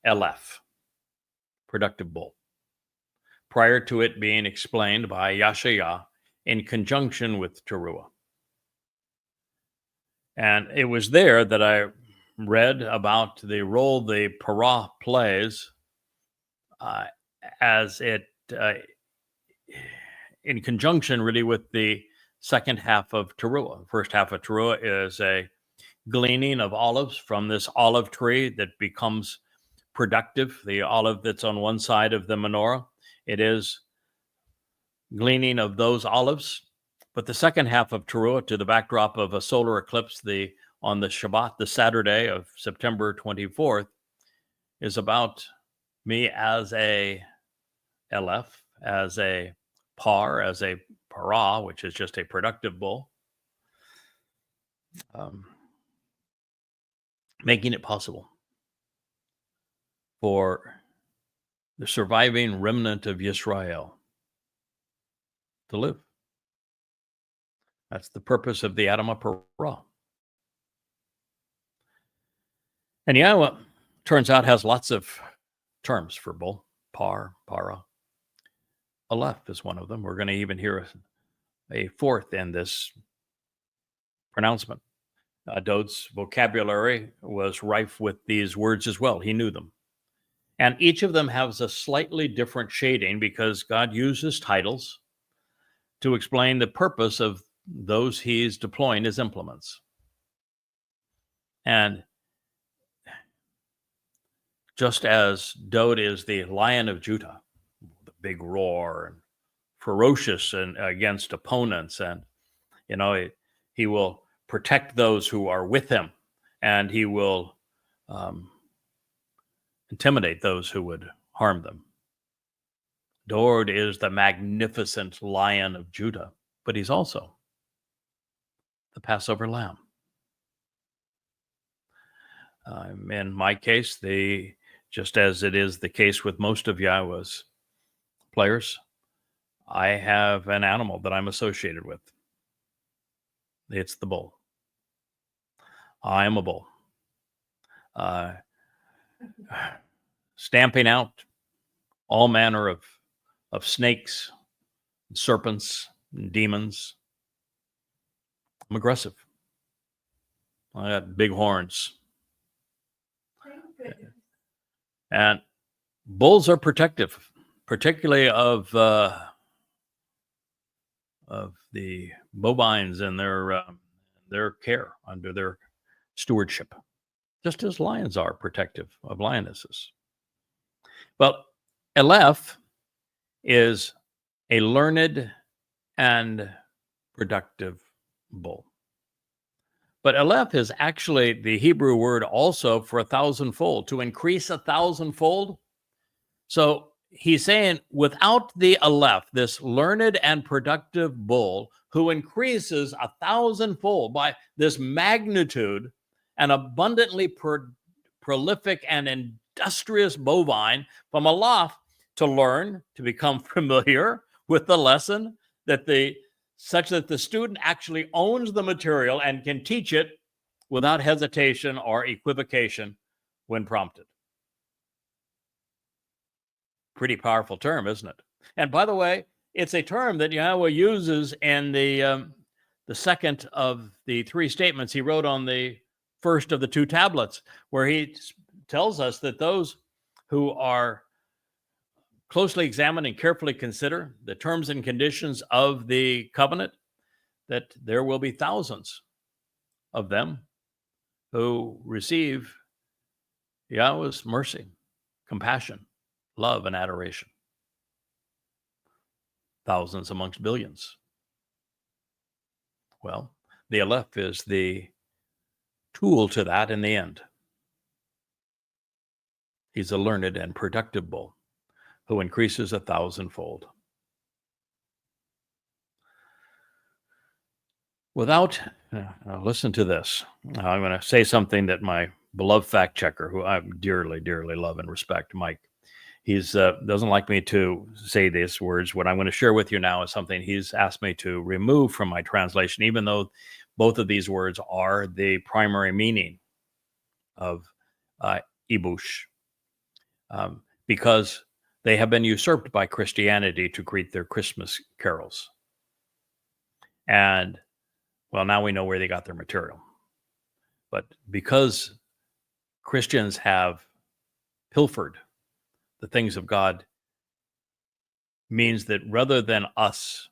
LF, productive bull, prior to it being explained by Yashayah in conjunction with Teruah. And it was there that I read about the role the Parah plays as it, in conjunction really with the second half of Teruah. The first half of Teruah is a gleaning of olives from this olive tree that becomes productive, the olive that's on one side of the menorah. It is gleaning of those olives. But the second half of Towrah, to the backdrop of a solar eclipse on the Shabat, the Saturday of September 24th, is about me as a Aleph, as a Par, as a Parah, which is just a productive bull, making it possible for the surviving remnant of Yisrael to live. That's the purpose of the Adam Parah. And Yahowah, turns out, has lots of terms for bull: par, para. Aleph is one of them. We're going to even hear a fourth in this pronouncement. Dod's vocabulary was rife with these words as well. He knew them. And each of them has a slightly different shading because God uses titles to explain the purpose of those he's deploying as implements. And just as Dod is the Lion of Judah, the big roar and ferocious and against opponents, and he will protect those who are with him, and he will intimidate those who would harm them. Dod is the magnificent Lion of Judah, but he's also the Passover lamb. In my case, just as it is the case with most of Yahowah's players, I have an animal that I'm associated with. It's the bull. I am a bull. Stamping out all manner of snakes, serpents, and demons. I'm aggressive. I got big horns. And bulls are protective, particularly of the bovines and their care, under their stewardship, just as lions are protective of lionesses. Well, Aleph is a learned and productive bull. But Aleph is actually the Hebrew word also for 1,000-fold, to increase 1,000-fold. So he's saying, without the Aleph, this learned and productive bull who increases 1,000-fold by this magnitude, an abundantly prolific and industrious bovine from Aleph, to learn, to become familiar with the lesson, such that the student actually owns the material and can teach it without hesitation or equivocation when prompted. Pretty powerful term, isn't it? And by the way, it's a term that Yahowah uses in the second of the three statements he wrote on the first of the two tablets, where he tells us that those who are closely examine and carefully consider the terms and conditions of the covenant, that there will be thousands of them who receive Yahowah's mercy, compassion, love, and adoration. Thousands amongst billions. Well, the Aleph is the tool to that in the end. He's a learned and productive bull who increases 1,000-fold. Listen to this. I'm going to say something that my beloved fact checker, who I dearly, dearly love and respect, Mike, he's doesn't like me to say these words. What I'm going to share with you now is something he's asked me to remove from my translation, even though both of these words are the primary meaning of Ibush, because they have been usurped by Christianity to greet their Christmas carols. And, well, now we know where they got their material. But because Christians have pilfered the things of God, means that rather than us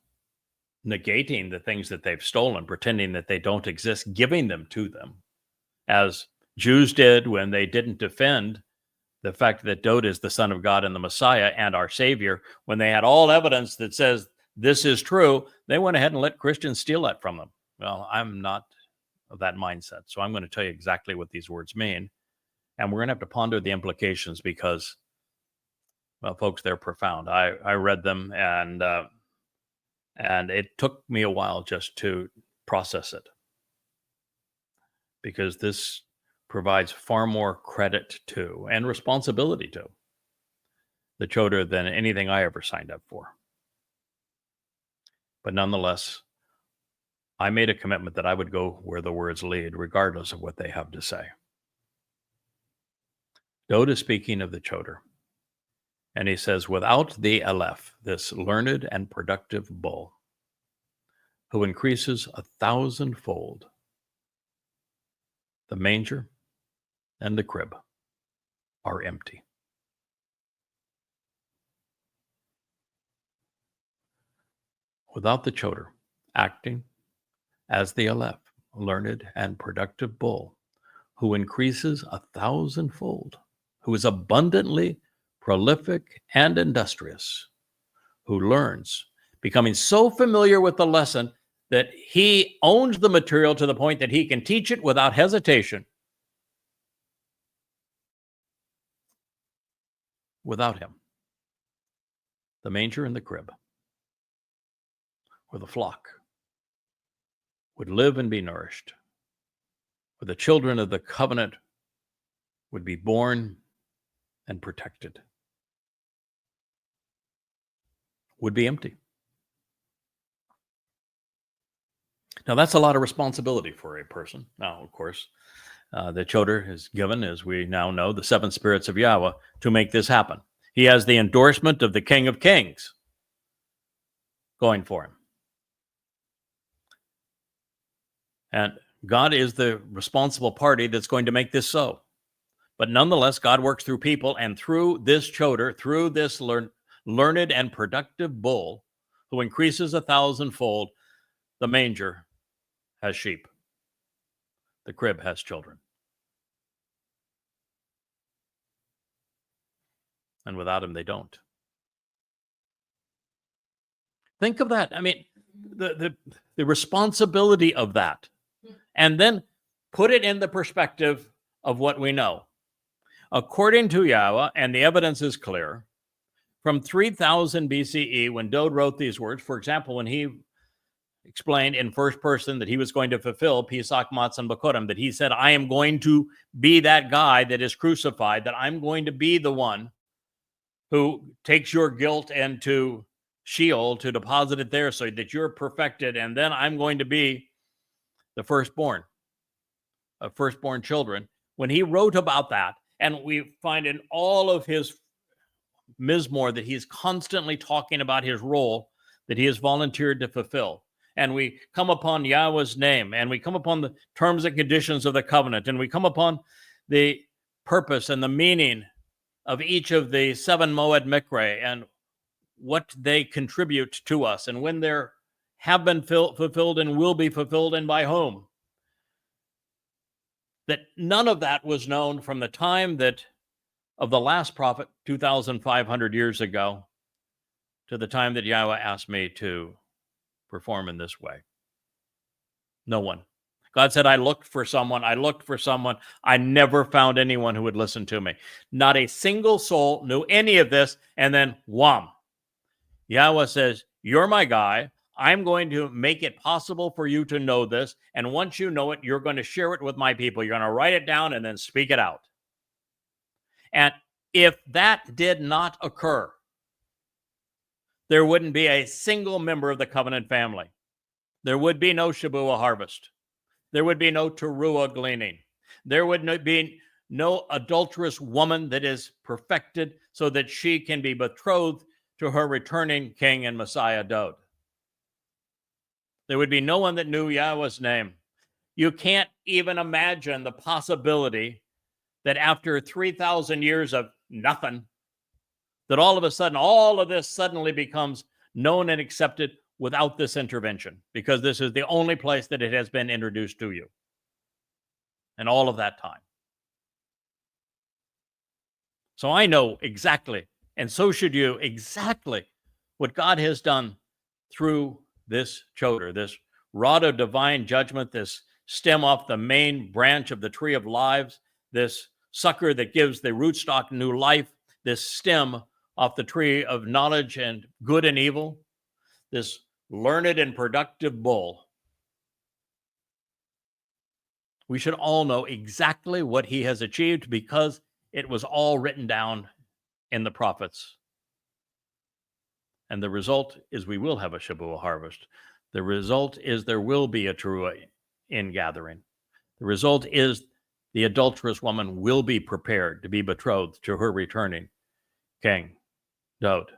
negating the things that they've stolen, pretending that they don't exist, giving them to them, as Jews did when they didn't defend the fact that Dowd is the Son of God and the Messiah and our Savior, when they had all evidence that says this is true, they went ahead and let Christians steal that from them. Well, I'm not of that mindset, so I'm going to tell you exactly what these words mean, and we're going to have to ponder the implications because, well, folks, they're profound. I read them, and it took me a while just to process it, because this provides far more credit to and responsibility to the Choter than anything I ever signed up for. But nonetheless, I made a commitment that I would go where the words lead, regardless of what they have to say. Dowd is speaking of the Choter, and he says, without the Aleph, this learned and productive bull, who increases 1,000-fold, the manger and the crib are empty. Without the Choter acting as the Aleph, learned and productive bull, who increases 1,000-fold, who is abundantly prolific and industrious, who learns, becoming so familiar with the lesson that he owns the material to the point that he can teach it without hesitation. Without him, the manger and the crib, where the flock would live and be nourished, where the children of the covenant would be born and protected, would be empty. Now, that's a lot of responsibility for a person. Now, of course, the Choter is given, as we now know, the 7 spirits of Yahweh to make this happen. He has the endorsement of the King of Kings going for him. And God is the responsible party that's going to make this so. But nonetheless, God works through people, and through this Choter, through this learned and productive bull, who increases 1,000-fold, the manger has sheep. The crib has children. And without him, they don't. Think of that. I mean, the responsibility of that. And then put it in the perspective of what we know. According to Yahweh, and the evidence is clear, from 3000 BCE, when Dowd wrote these words, for example, when he explained in first person that he was going to fulfill Pesach, Matzah, and Bakorim, that he said, I am going to be that guy that is crucified, that I'm going to be the one who takes your guilt into Sheol to deposit it there so that you're perfected, and then I'm going to be the firstborn of firstborn children. When he wrote about that, and we find in all of his Mizmor that he's constantly talking about his role that he has volunteered to fulfill. And we come upon Yahweh's name, and we come upon the terms and conditions of the covenant, and we come upon the purpose and the meaning of each of the 7 Moed Mikre and what they contribute to us, and when they have been fulfilled and will be fulfilled, and by whom. That none of that was known from the time that of the last prophet 2,500 years ago to the time that Yahweh asked me to perform in this way. No one. God said, I looked for someone. I never found anyone who would listen to me. Not a single soul knew any of this. And then, wham. Yahweh says, you're my guy. I'm going to make it possible for you to know this. And once you know it, you're going to share it with my people. You're going to write it down and then speak it out. And if that did not occur, there wouldn't be a single member of the covenant family. There would be no Shabuah harvest. There would be no Teruah gleaning. There would be no adulterous woman that is perfected so that she can be betrothed to her returning king and Messiah Dowd. There would be no one that knew Yahweh's name. You can't even imagine the possibility that after 3,000 years of nothing, that all of a sudden, all of this suddenly becomes known and accepted without this intervention, because this is the only place that it has been introduced to you in all of that time. So I know exactly, and so should you, exactly what God has done through this Choter, this rod of divine judgment, this stem off the main branch of the tree of lives, this sucker that gives the rootstock new life, this stem off the tree of knowledge and good and evil, this learned and productive bull. We should all know exactly what he has achieved because it was all written down in the prophets. And the result is we will have a Shabuah harvest. The result is there will be a Towrah ingathering. The result is the adulterous woman will be prepared to be betrothed to her returning king, Dowd.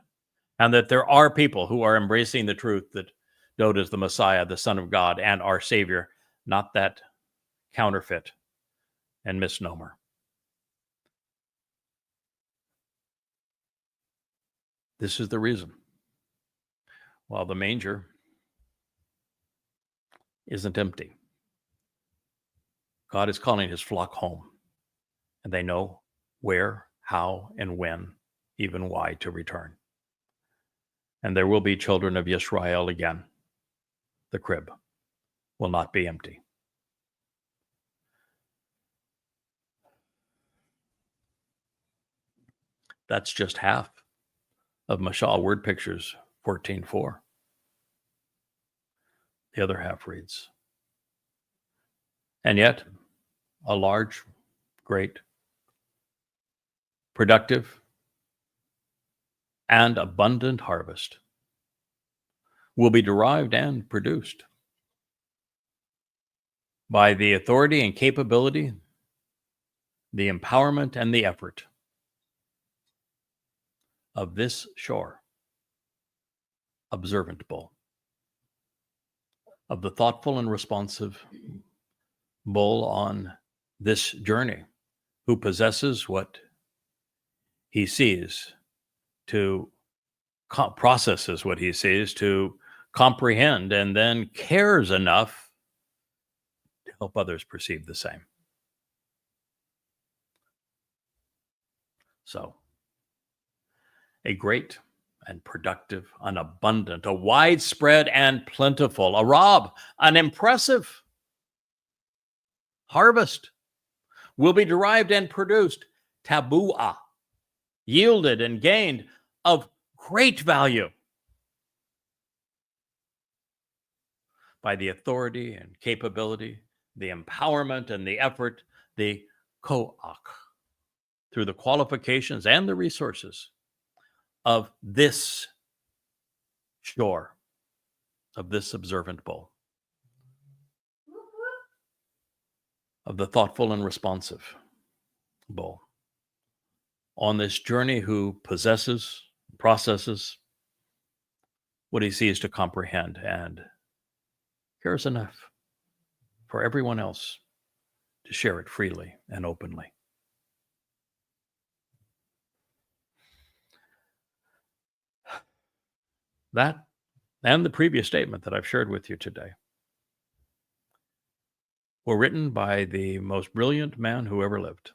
And that there are people who are embracing the truth that Dowd is the Messiah, the Son of God, and our Savior, not that counterfeit and misnomer. This is the reason. While the manger isn't empty, God is calling his flock home, and they know where, how, and when, even why to return. And there will be children of Yisrael again. The crib will not be empty. That's just half of Mashal Word Pictures 14:4. The other half reads, and yet a large, great, productive, and abundant harvest will be derived and produced by the authority and capability, the empowerment and the effort of this shore, observant bull, of the thoughtful and responsive bull on this journey, who possesses what he sees, to processes what he sees, to comprehend, and then cares enough to help others perceive the same. So, a great and productive, an abundant, a widespread and plentiful, a rob, an impressive harvest will be derived and produced, tabuah, yielded and gained, of great value by the authority and capability, the empowerment and the effort, the koach, through the qualifications and the resources of this shore, of this observant bull, of the thoughtful and responsive bull, on this journey, who possesses, processes what he sees to comprehend, and cares enough for everyone else to share it freely and openly. That and the previous statement that I've shared with you today were written by the most brilliant man who ever lived,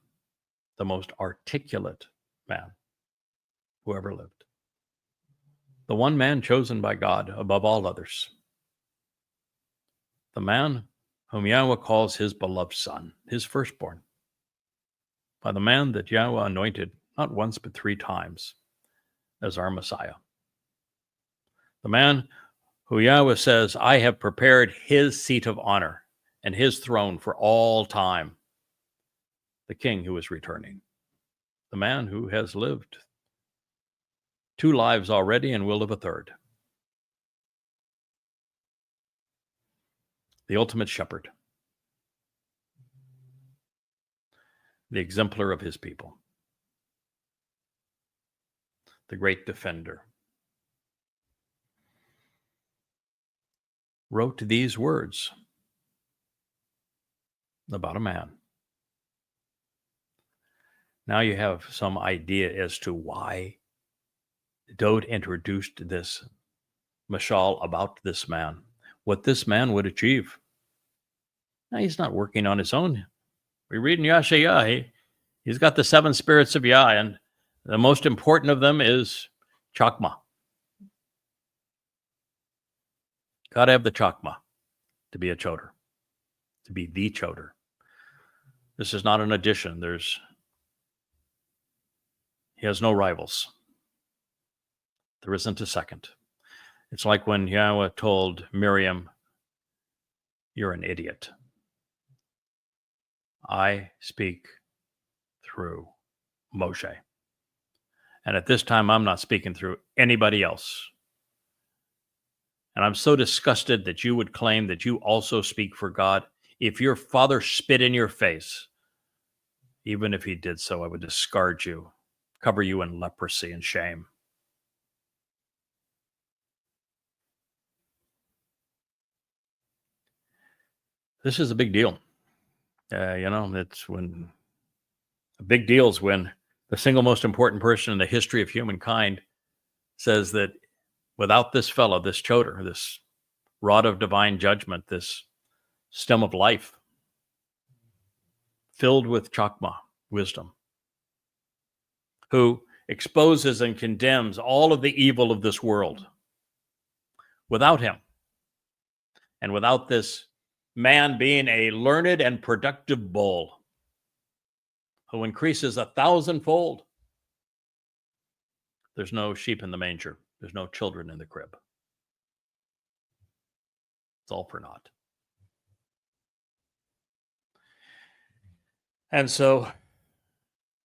the most articulate man who ever lived, the one man chosen by God above all others, the man whom Yahweh calls his beloved son, his firstborn, by the man that Yahweh anointed not once but 3 times as our Messiah, the man who Yahweh says, I have prepared his seat of honor and his throne for all time, the king who is returning, the man who has lived 2 lives already and will live a 3rd, the ultimate shepherd, the exemplar of his people, the great defender, wrote these words about a man. Now you have some idea as to why Dowd introduced this mashal about this man, what this man would achieve. Now, he's not working on his own. We read in Yashayah, he's got the 7 spirits of Yah, and The most important of them is Chakmah. Got to have the Chakmah to be a Choter, to be the Choter. This is not an addition. He has no rivals. There isn't a second. It's like when Yahweh told Miriam, "You're an idiot. I speak through Moshe. And at this time, I'm not speaking through anybody else. And I'm so disgusted that you would claim that you also speak for God. If your father spit in your face, even if he did so, I would discard you, cover you in leprosy and shame." This is a big deal. It's when a big deal is when the single most important person in the history of humankind says that without this fellow, this Choter, this rod of divine judgment, this stem of life, filled with Chakmah, wisdom, who exposes and condemns all of the evil of this world, without him, and without this man being a learned and productive bull who increases 1,000-fold, there's no sheep in the manger. There's no children in the crib. It's all for naught. And so,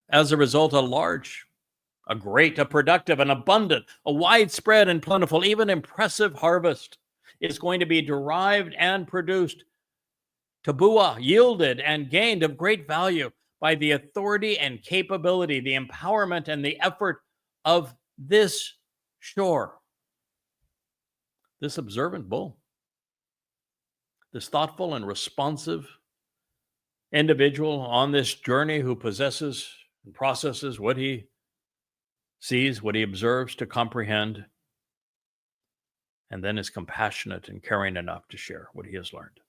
as a result, a great, a productive, an abundant, a widespread and plentiful, even impressive harvest is going to be derived and produced, tabuah, yielded and gained of great value by the authority and capability, the empowerment and the effort of this shore, this observant bull, this thoughtful and responsive individual on this journey who possesses and processes what he sees, what he observes to comprehend, and then is compassionate and caring enough to share what he has learned.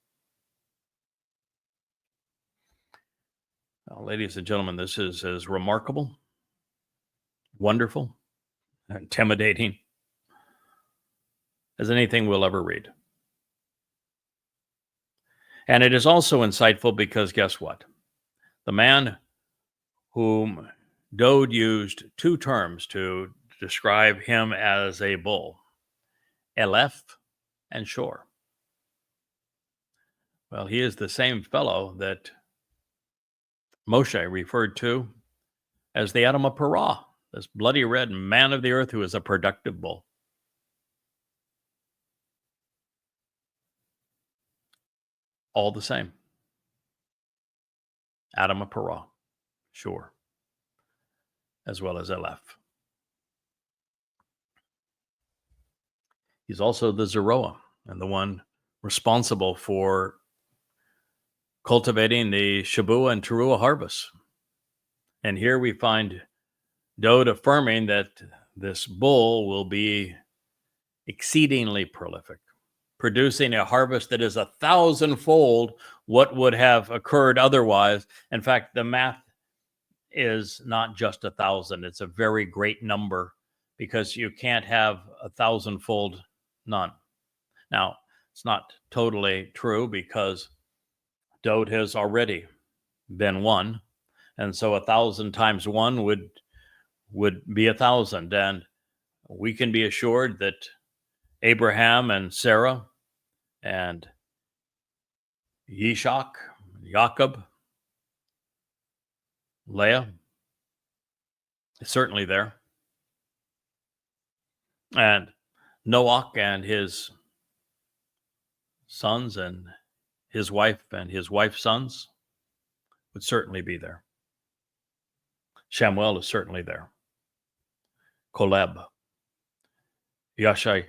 Now, ladies and gentlemen, this is as remarkable, wonderful, intimidating as anything we'll ever read. And it is also insightful because guess what? The man whom Dode used two terms to describe him as a bull, Eleph and Shor. Well, he is the same fellow that Moshe referred to as the Adam of Parah, this bloody red man of the earth who is a productive bull. All the same. Adam of Parah, Shor, as well as Eleph. He's also the Zeroah and the one responsible for cultivating the Shabuah and Teruah harvest. And here we find Dode affirming that this bull will be exceedingly prolific, producing a harvest that is 1,000-fold what would have occurred otherwise. In fact, the math is not just 1,000. It's a very great number because you can't have 1,000-fold none. Now, it's not totally true because Dode has already been one. And so 1,000 times one would be 1,000. And we can be assured that Abraham and Sarah and Yishak, Jacob, Leah is certainly there. And Noach and his sons and his wife's sons would certainly be there. Shamuel is certainly there. Koleb, Yahusha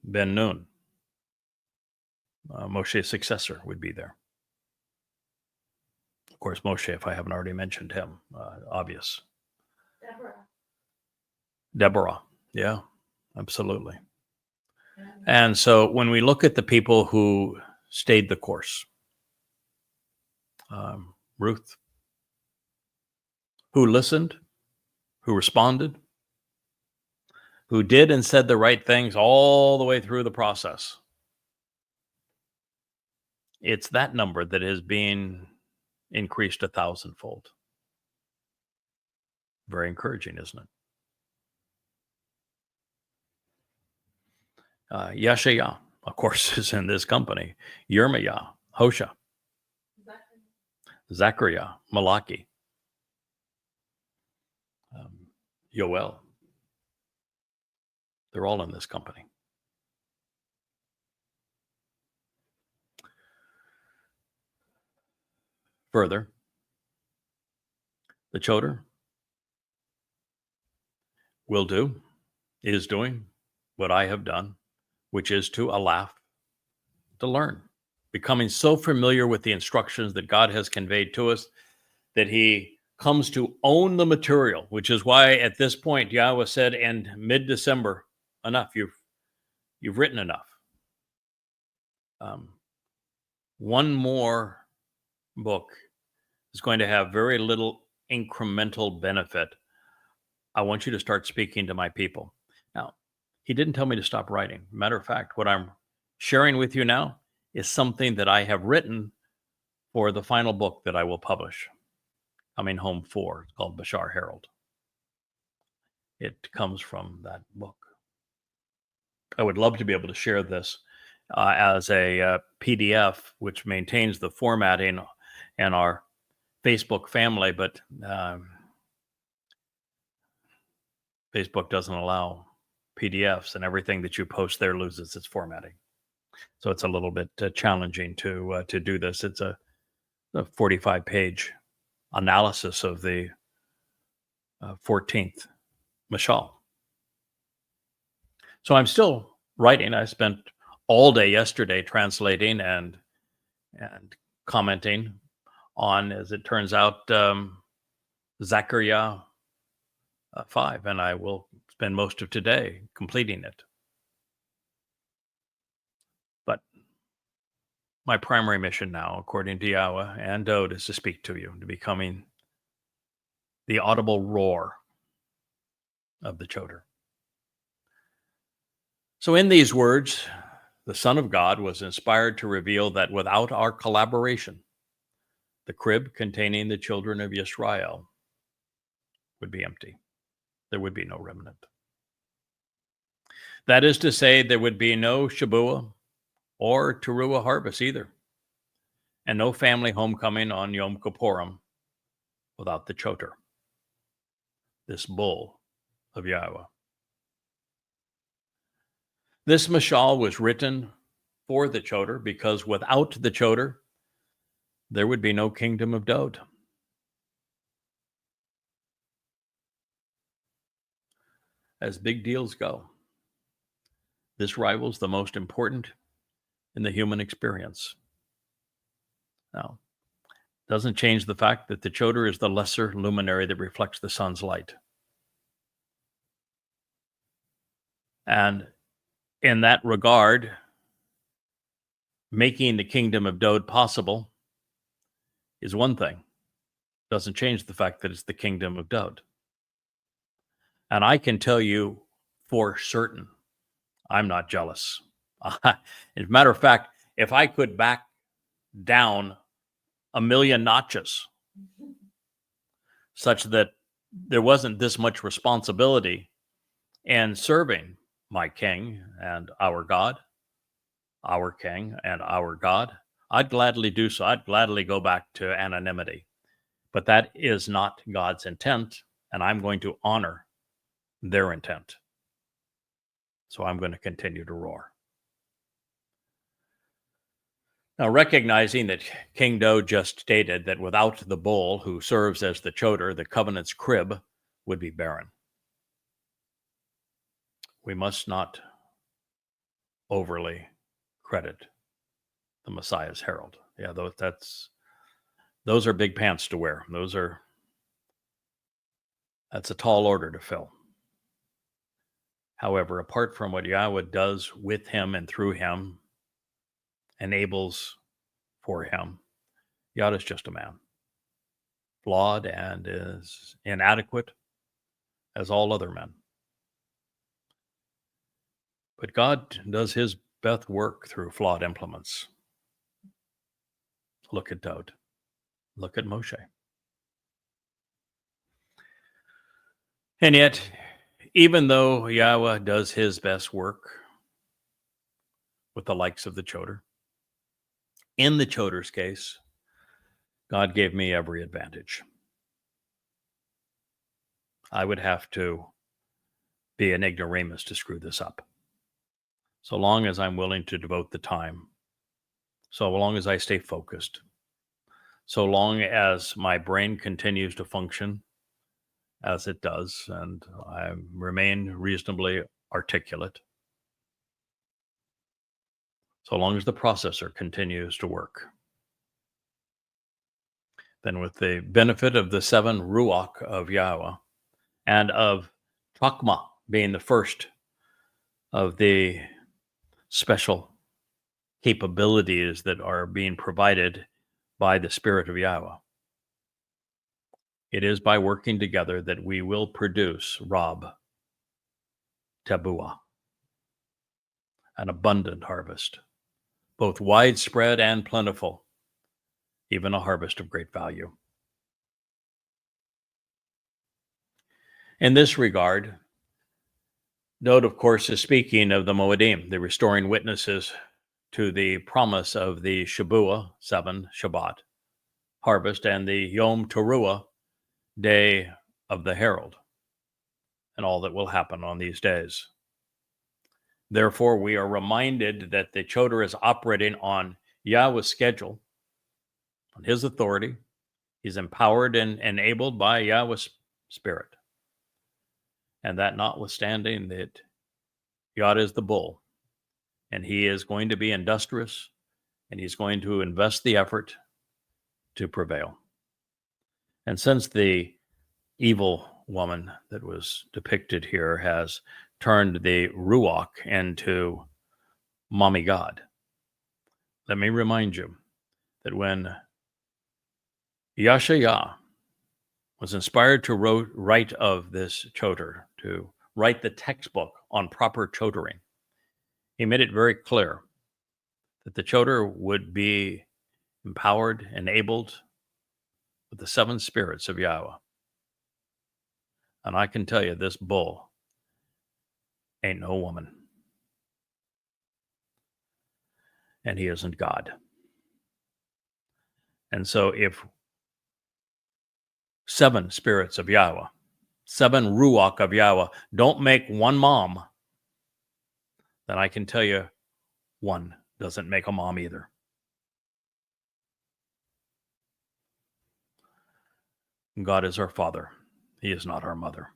ben Nun, Moshe's successor, would be there. Of course, Moshe, if I haven't already mentioned him, obvious. Deborah, yeah, absolutely. And so when we look at the people who stayed the course, Ruth, who listened, who responded, who did and said the right things all the way through the process. It's that number that is being increased 1,000-fold. Very encouraging, isn't it? Yeshayah, of course, is in this company. Yirmiyah, Hosha, Zechariah, Malachi, Yoel. They're all in this company. Further, the Choter is doing what I have done, which is to allow to learn, becoming so familiar with the instructions that God has conveyed to us that he comes to own the material, which is why at this point Yahweh said in mid-December, enough, you've written enough. One more book is going to have very little incremental benefit. I want you to start speaking to my people. Now, he didn't tell me to stop writing. Matter of fact, what I'm sharing with you now is something that I have written for the final book that I will publish. Coming home for. It's called Bashar Herald. It comes from that book. I would love to be able to share this as a PDF, which maintains the formatting and our Facebook family, but Facebook doesn't allow PDFs, and everything that you post there loses its formatting. So it's a little bit challenging to do this. It's a 45-page analysis of the 14th Mashal. So I'm still writing. I spent all day yesterday translating and commenting on, as it turns out, Zechariah 5, and I will spend most of today completing it. But my primary mission now, according to Yahweh and Dode, is to speak to you, to becoming the audible roar of the Choter. So in these words, the Son of God was inspired to reveal that without our collaboration, the crib containing the children of Yisrael would be empty. There would be no remnant. That is to say, there would be no Shabuah or Teruah harvest either, and no family homecoming on Yom Kippurim without the Choter, this bull of Yahweh. This mashal was written for the Choter because without the Choter, there would be no kingdom of Dode. As big deals go, this rivals the most important in the human experience. Now, doesn't change the fact that the Choter is the lesser luminary that reflects the sun's light. And in that regard, making the kingdom of Dode possible is one thing. Doesn't change the fact that it's the kingdom of Dode. And I can tell you for certain, I'm not jealous. As a matter of fact, if I could back down 1,000,000 notches such that there wasn't this much responsibility in serving my king and our God, our king and our God, I'd gladly do so. I'd gladly go back to anonymity. But that is not God's intent, and I'm going to honor their intent. So I'm going to continue to roar. Now, recognizing that King Dode just stated that without the bull who serves as the Choter, the covenant's crib would be barren. We must not overly credit the Messiah's herald. Yeah, those are big pants to wear. That's a tall order to fill. However, apart from what Yahweh does with him and through him, enables for him, Yahweh is just a man. flawed and as inadequate as all other men. But God does his best work through flawed implements. Look at Daud. Look at Moshe. And yet, even though Yahweh does his best work with the likes of the Choter, in the Choter's case, God gave me every advantage. I would have to be an ignoramus to screw this up. So long as I'm willing to devote the time, so long as I stay focused, so long as my brain continues to function as it does, and I remain reasonably articulate, so long as the processor continues to work, then with the benefit of the 7 Ruach of Yahweh and of Chakmah being the first of the special capabilities that are being provided by the Spirit of Yahweh, it is by working together that we will produce Rab, Tebuah, an abundant harvest, both widespread and plentiful, even a harvest of great value. In this regard, Daud, of course, is speaking of the Moedim, the restoring witnesses to the promise of the Shabuah, 7 Shabat, harvest, and the Yom Teruah, day of the herald, and all that will happen on these days. Therefore, we are reminded that the Choter is operating on Yahweh's schedule, on his authority. He's empowered and enabled by Yahweh's Spirit. And that notwithstanding that Yada is the bull, and he is going to be industrious, and he's going to invest the effort to prevail. And since the evil woman that was depicted here has turned the Ruach into mommy God, let me remind you that when Yahowah was inspired to write of this Choter, to write the textbook on proper chotering, he made it very clear that the Choter would be empowered, enabled with the 7 spirits of Yahweh. And I can tell you, this bull ain't no woman. And he isn't God. And so if 7 spirits of Yahweh, 7 Ruach of Yahweh don't make one mom, then I can tell you one doesn't make a mom either. God is our Father. He is not our mother.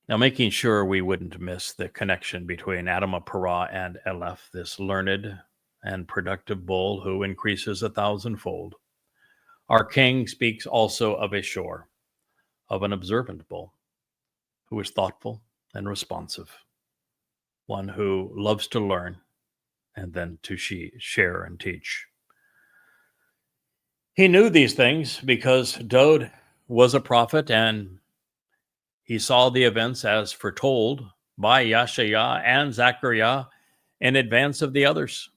Now, making sure we wouldn't miss the connection between Adamah Parah and Eleph, this learned and productive bull who increases 1,000-fold, our king speaks also of a shore, of an observant bull who is thoughtful and responsive, one who loves to learn and then to share and teach. He knew these things because Daud was a prophet, and he saw the events as foretold by Yahshua and Zechariah in advance of the others.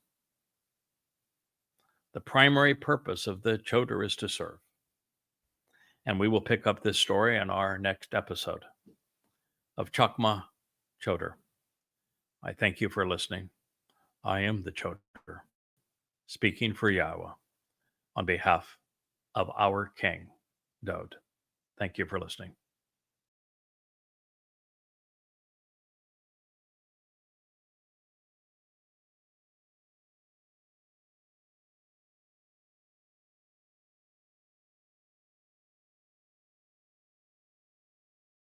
The primary purpose of the Choter is to serve. And we will pick up this story in our next episode of Chakmah Choter. I thank you for listening. I am the Choter, speaking for Yahweh on behalf of our King, Daud. Thank you for listening.